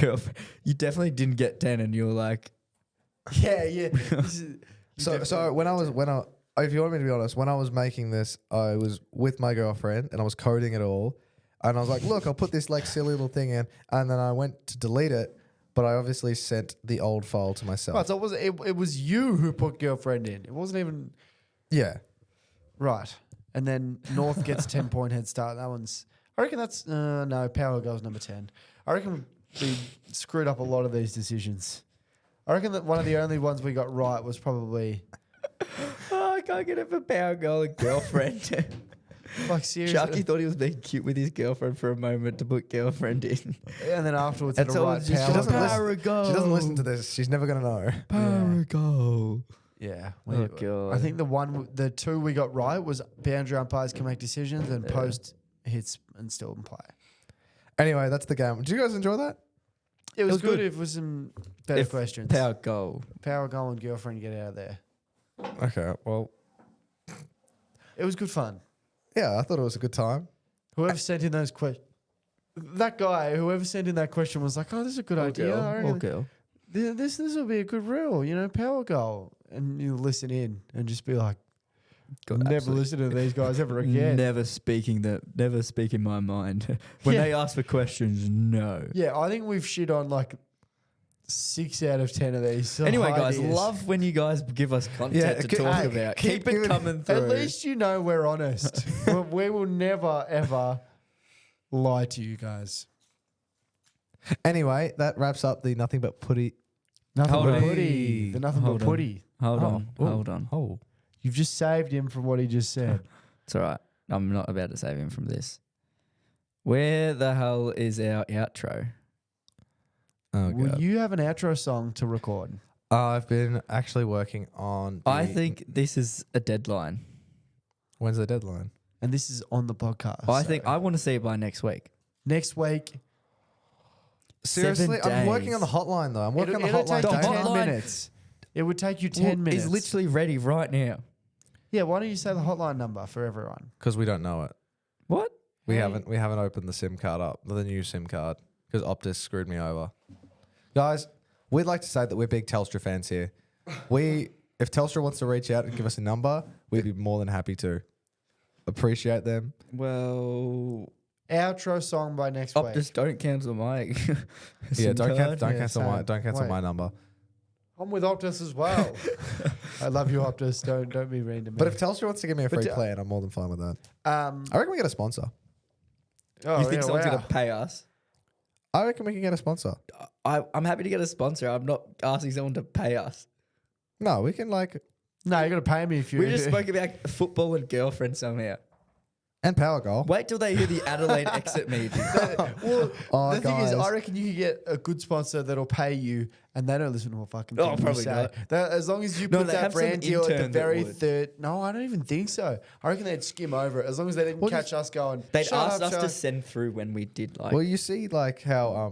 Speaker 3: Girlfriend, you definitely didn't get 10, and you were like,
Speaker 4: Yeah. This is-
Speaker 1: So if you want me to be honest, when I was making this, I was with my girlfriend and I was coding it all. And I was like, look, I'll put this like silly little thing in. And then I went to delete it, but I obviously sent the old file to myself.
Speaker 4: Right, so it was you who put girlfriend in. It wasn't even
Speaker 1: Yeah.
Speaker 4: right. And then North gets 10-point head start. That one's. I reckon that's no, Power Girl's number 10. I reckon we screwed up a lot of these decisions. I reckon that one of the only ones we got right was probably
Speaker 3: Oh, I can't get it for Power Girl and girlfriend.
Speaker 4: like seriously.
Speaker 3: Sharky thought he was being cute with his girlfriend for a moment to put girlfriend in.
Speaker 4: And then afterwards
Speaker 3: That's
Speaker 4: had to
Speaker 3: all
Speaker 4: write
Speaker 3: it's just
Speaker 4: Power
Speaker 1: doesn't
Speaker 4: Girl.
Speaker 1: listen-
Speaker 3: Power Girl.
Speaker 1: She doesn't listen to this. She's never gonna know.
Speaker 3: Power Girl.
Speaker 4: Yeah.
Speaker 3: Oh, God.
Speaker 4: I think the two we got right was boundary umpires can make decisions and post hits and still in play.
Speaker 1: Anyway, that's the game. Did you guys enjoy that?
Speaker 4: It was
Speaker 3: was
Speaker 4: good
Speaker 3: good.
Speaker 4: if it was some better
Speaker 3: If
Speaker 4: questions.
Speaker 3: Power Girl.
Speaker 4: Power Girl and girlfriend get out of there.
Speaker 1: Okay. Well,
Speaker 4: It was good fun.
Speaker 1: yeah, I thought it was a good time.
Speaker 4: Whoever sent in those questions, that guy, whoever sent in that question was like, "Oh, this is a good idea. I reckon
Speaker 3: Girl.
Speaker 4: This will be a good reel, Power Goal." And you listen in and just be like, "Never listen to these guys ever again."
Speaker 3: Never speak my mind. When
Speaker 4: Yeah.
Speaker 3: they ask for questions, no.
Speaker 4: Yeah, I think we've shit on like 6 out of 10 of these.
Speaker 3: Anyway, guys,
Speaker 4: ideas.
Speaker 3: love when you guys give us content to talk about.
Speaker 1: keep
Speaker 3: Keep it
Speaker 1: giving-
Speaker 3: coming through.
Speaker 4: At least you know we're honest. we will never ever lie to you guys.
Speaker 1: Anyway, that wraps up the Nothing But Putty.
Speaker 4: Nothing
Speaker 3: Hold
Speaker 4: but
Speaker 3: on.
Speaker 4: putty. The nothing
Speaker 3: Hold
Speaker 4: but
Speaker 3: on.
Speaker 4: putty.
Speaker 3: Hold
Speaker 1: Oh,
Speaker 3: on.
Speaker 1: oh,
Speaker 3: Hold on.
Speaker 1: Oh.
Speaker 4: You've just saved him from what he just said.
Speaker 3: It's all right. I'm not about to save him from this. Where the hell is our outro?
Speaker 1: Oh,
Speaker 4: Will
Speaker 1: God.
Speaker 4: you have an outro song to record?
Speaker 1: I've been actually working on.
Speaker 3: I think this is a deadline.
Speaker 1: When's the deadline?
Speaker 4: And this is on the podcast.
Speaker 3: I think I want to see it by next week.
Speaker 4: next week.
Speaker 1: Seriously,
Speaker 3: 7
Speaker 1: I'm working
Speaker 3: days.
Speaker 1: on the hotline though. I'm working
Speaker 4: It'll
Speaker 1: on the hotline.
Speaker 4: take you
Speaker 3: The
Speaker 4: 10
Speaker 3: hotline-
Speaker 4: minutes. It would take you 10 minutes.
Speaker 3: It's literally ready right now.
Speaker 4: Yeah, why don't you say the hotline number for everyone?
Speaker 1: Because we don't know it.
Speaker 3: What?
Speaker 1: We
Speaker 4: Hey.
Speaker 1: haven't opened the SIM card up, the new SIM card, because Optus screwed me over. Guys, we'd like to say that we're big Telstra fans here. If Telstra wants to reach out and give us a number, we'd be more than happy to. Appreciate them.
Speaker 3: Well,
Speaker 4: Outro song by next week.
Speaker 3: Optus, don't cancel my
Speaker 1: Yeah,
Speaker 3: SIM
Speaker 1: don't
Speaker 3: card.
Speaker 1: cancel
Speaker 4: same.
Speaker 1: don't cancel
Speaker 4: Wait.
Speaker 1: my number.
Speaker 4: I'm with Optus as well. I love you, Optus. Don't be mean to me.
Speaker 1: But if Telstra wants to give me a free
Speaker 4: d-
Speaker 1: plan, I'm more than fine with that.
Speaker 4: I
Speaker 1: I reckon we get a sponsor.
Speaker 3: You think someone's going to pay us?
Speaker 1: I reckon we can get a sponsor.
Speaker 3: I'm happy to get a sponsor. I'm not asking someone to pay us.
Speaker 1: No, we can
Speaker 4: No, you got to pay me if you.
Speaker 3: We just spoke about football and girlfriend somehow.
Speaker 1: and Power Goal.
Speaker 3: Wait till they hear the Adelaide exit meeting.
Speaker 4: Well,
Speaker 1: Oh,
Speaker 4: the thing is,
Speaker 1: guys.
Speaker 4: I reckon you could get a good sponsor that'll pay you, and they don't listen to a fucking thing
Speaker 3: Oh,
Speaker 4: you
Speaker 3: probably
Speaker 4: say.
Speaker 3: not.
Speaker 4: As long as you
Speaker 3: No,
Speaker 4: put
Speaker 3: they
Speaker 4: that
Speaker 3: have some
Speaker 4: brand deal at the
Speaker 3: intern that
Speaker 4: very
Speaker 3: would.
Speaker 4: third. No, I don't even think so. I reckon they'd skim over it as long as they didn't
Speaker 1: Well,
Speaker 4: catch us going.
Speaker 3: They'd
Speaker 4: "Shut
Speaker 3: asked
Speaker 4: up,
Speaker 3: us to
Speaker 4: Shark."
Speaker 3: send through when we did like.
Speaker 1: Well, you see, like how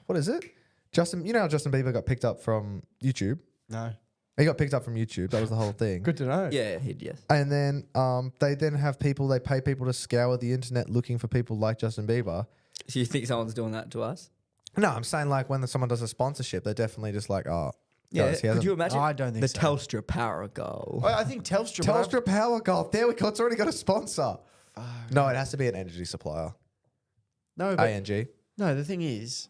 Speaker 1: what is it? Justin, you know how Justin Bieber got picked up from YouTube?
Speaker 4: No,
Speaker 1: He got picked up from YouTube. That was the whole thing.
Speaker 4: good to know.
Speaker 3: yeah, he'd yes.
Speaker 1: And then they then have people. They pay people to scour the internet looking for people like Justin Bieber.
Speaker 3: So you think someone's doing that to us?
Speaker 1: No, I'm saying like when someone does a sponsorship, they're definitely just like, oh,
Speaker 3: Yeah.
Speaker 1: guys, he
Speaker 3: Could
Speaker 1: hasn't-
Speaker 3: you imagine?
Speaker 4: I don't think
Speaker 3: the
Speaker 4: so.
Speaker 3: Telstra Power Goal.
Speaker 4: I think Telstra. but
Speaker 1: Telstra Power Golf. There we go. It's already got a sponsor. No, it has to be an energy supplier.
Speaker 4: No, but
Speaker 1: ANG.
Speaker 4: no. The thing is,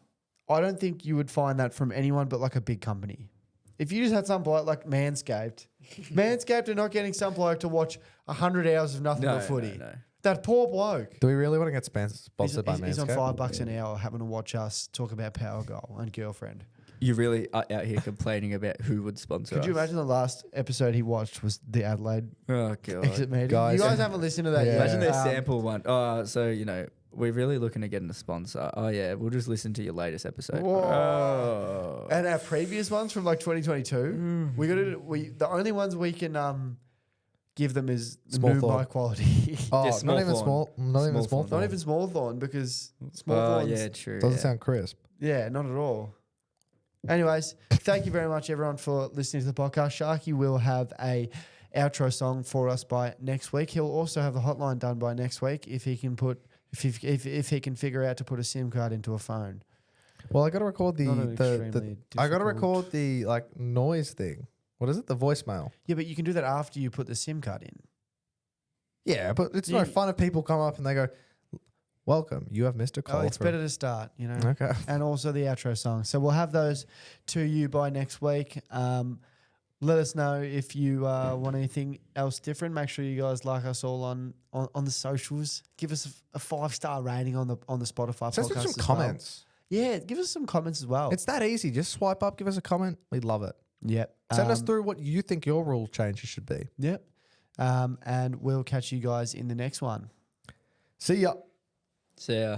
Speaker 4: I don't think you would find that from anyone but like a big company. If you just had some bloke like Manscaped, Manscaped are not getting some bloke to watch 100 hours of nothing but footy.
Speaker 3: No.
Speaker 4: That poor bloke.
Speaker 1: Do we really want to get sponsored by
Speaker 4: He's on
Speaker 1: Manscaped?
Speaker 4: $5 an hour having to watch us talk about Power Goal and girlfriend.
Speaker 3: You really are out here complaining about who would sponsor
Speaker 4: Could
Speaker 3: us.
Speaker 4: you imagine the last episode he watched was the Adelaide
Speaker 3: Oh, God.
Speaker 4: exit meeting?
Speaker 1: Guys,
Speaker 4: you guys haven't listened to that
Speaker 1: yeah.
Speaker 4: yet.
Speaker 3: Imagine their sample one. Oh, so, we're really looking at getting a sponsor. Oh, yeah, we'll just listen to your latest episode.
Speaker 4: Whoa.
Speaker 3: Oh.
Speaker 4: And our previous ones from like 2022, the only ones we can give them is the
Speaker 1: Small
Speaker 4: new
Speaker 1: thought.
Speaker 4: mic quality.
Speaker 1: Oh,
Speaker 3: Just
Speaker 1: not even
Speaker 3: Smallthorne.
Speaker 1: small. Not even
Speaker 3: Small
Speaker 1: small.
Speaker 3: thorn.
Speaker 4: Not even Smallthorn because
Speaker 3: Oh,
Speaker 4: Smallthorn's
Speaker 3: yeah, true.
Speaker 1: Doesn't
Speaker 3: yeah.
Speaker 1: sound crisp.
Speaker 4: yeah, not at all. Anyways, thank you very much everyone for listening to the podcast. Sharky will have a outro song for us by next week. He'll also have the hotline done by next week if he can figure out to put a SIM card into a phone.
Speaker 1: Well, I got to record
Speaker 4: Not an extremely
Speaker 1: I got to
Speaker 4: difficult-
Speaker 1: record the like noise thing. What is it? The voicemail.
Speaker 4: Yeah, but you can do that after you put the SIM card in.
Speaker 1: Yeah, but it's no
Speaker 4: You-
Speaker 1: fun if people come up and they go, "Welcome, you have missed a call."
Speaker 4: Oh, it's
Speaker 1: from-"
Speaker 4: better to start,
Speaker 1: Okay.
Speaker 4: and also the outro song. So we'll have those to you by next week. Let us know if you want anything else different. Make sure you guys like us all on the socials. Give us a 5-star rating on the Spotify
Speaker 1: Send us
Speaker 4: podcast.
Speaker 1: some
Speaker 4: as well.
Speaker 1: comments.
Speaker 4: Yeah, give us some comments as well.
Speaker 1: It's that easy. Just swipe up, give us a comment. We'd love it.
Speaker 4: Yep.
Speaker 1: Send us through what you think your rule changes should be.
Speaker 4: Yep. And we'll catch you guys in the next one.
Speaker 1: See ya.
Speaker 3: So yeah.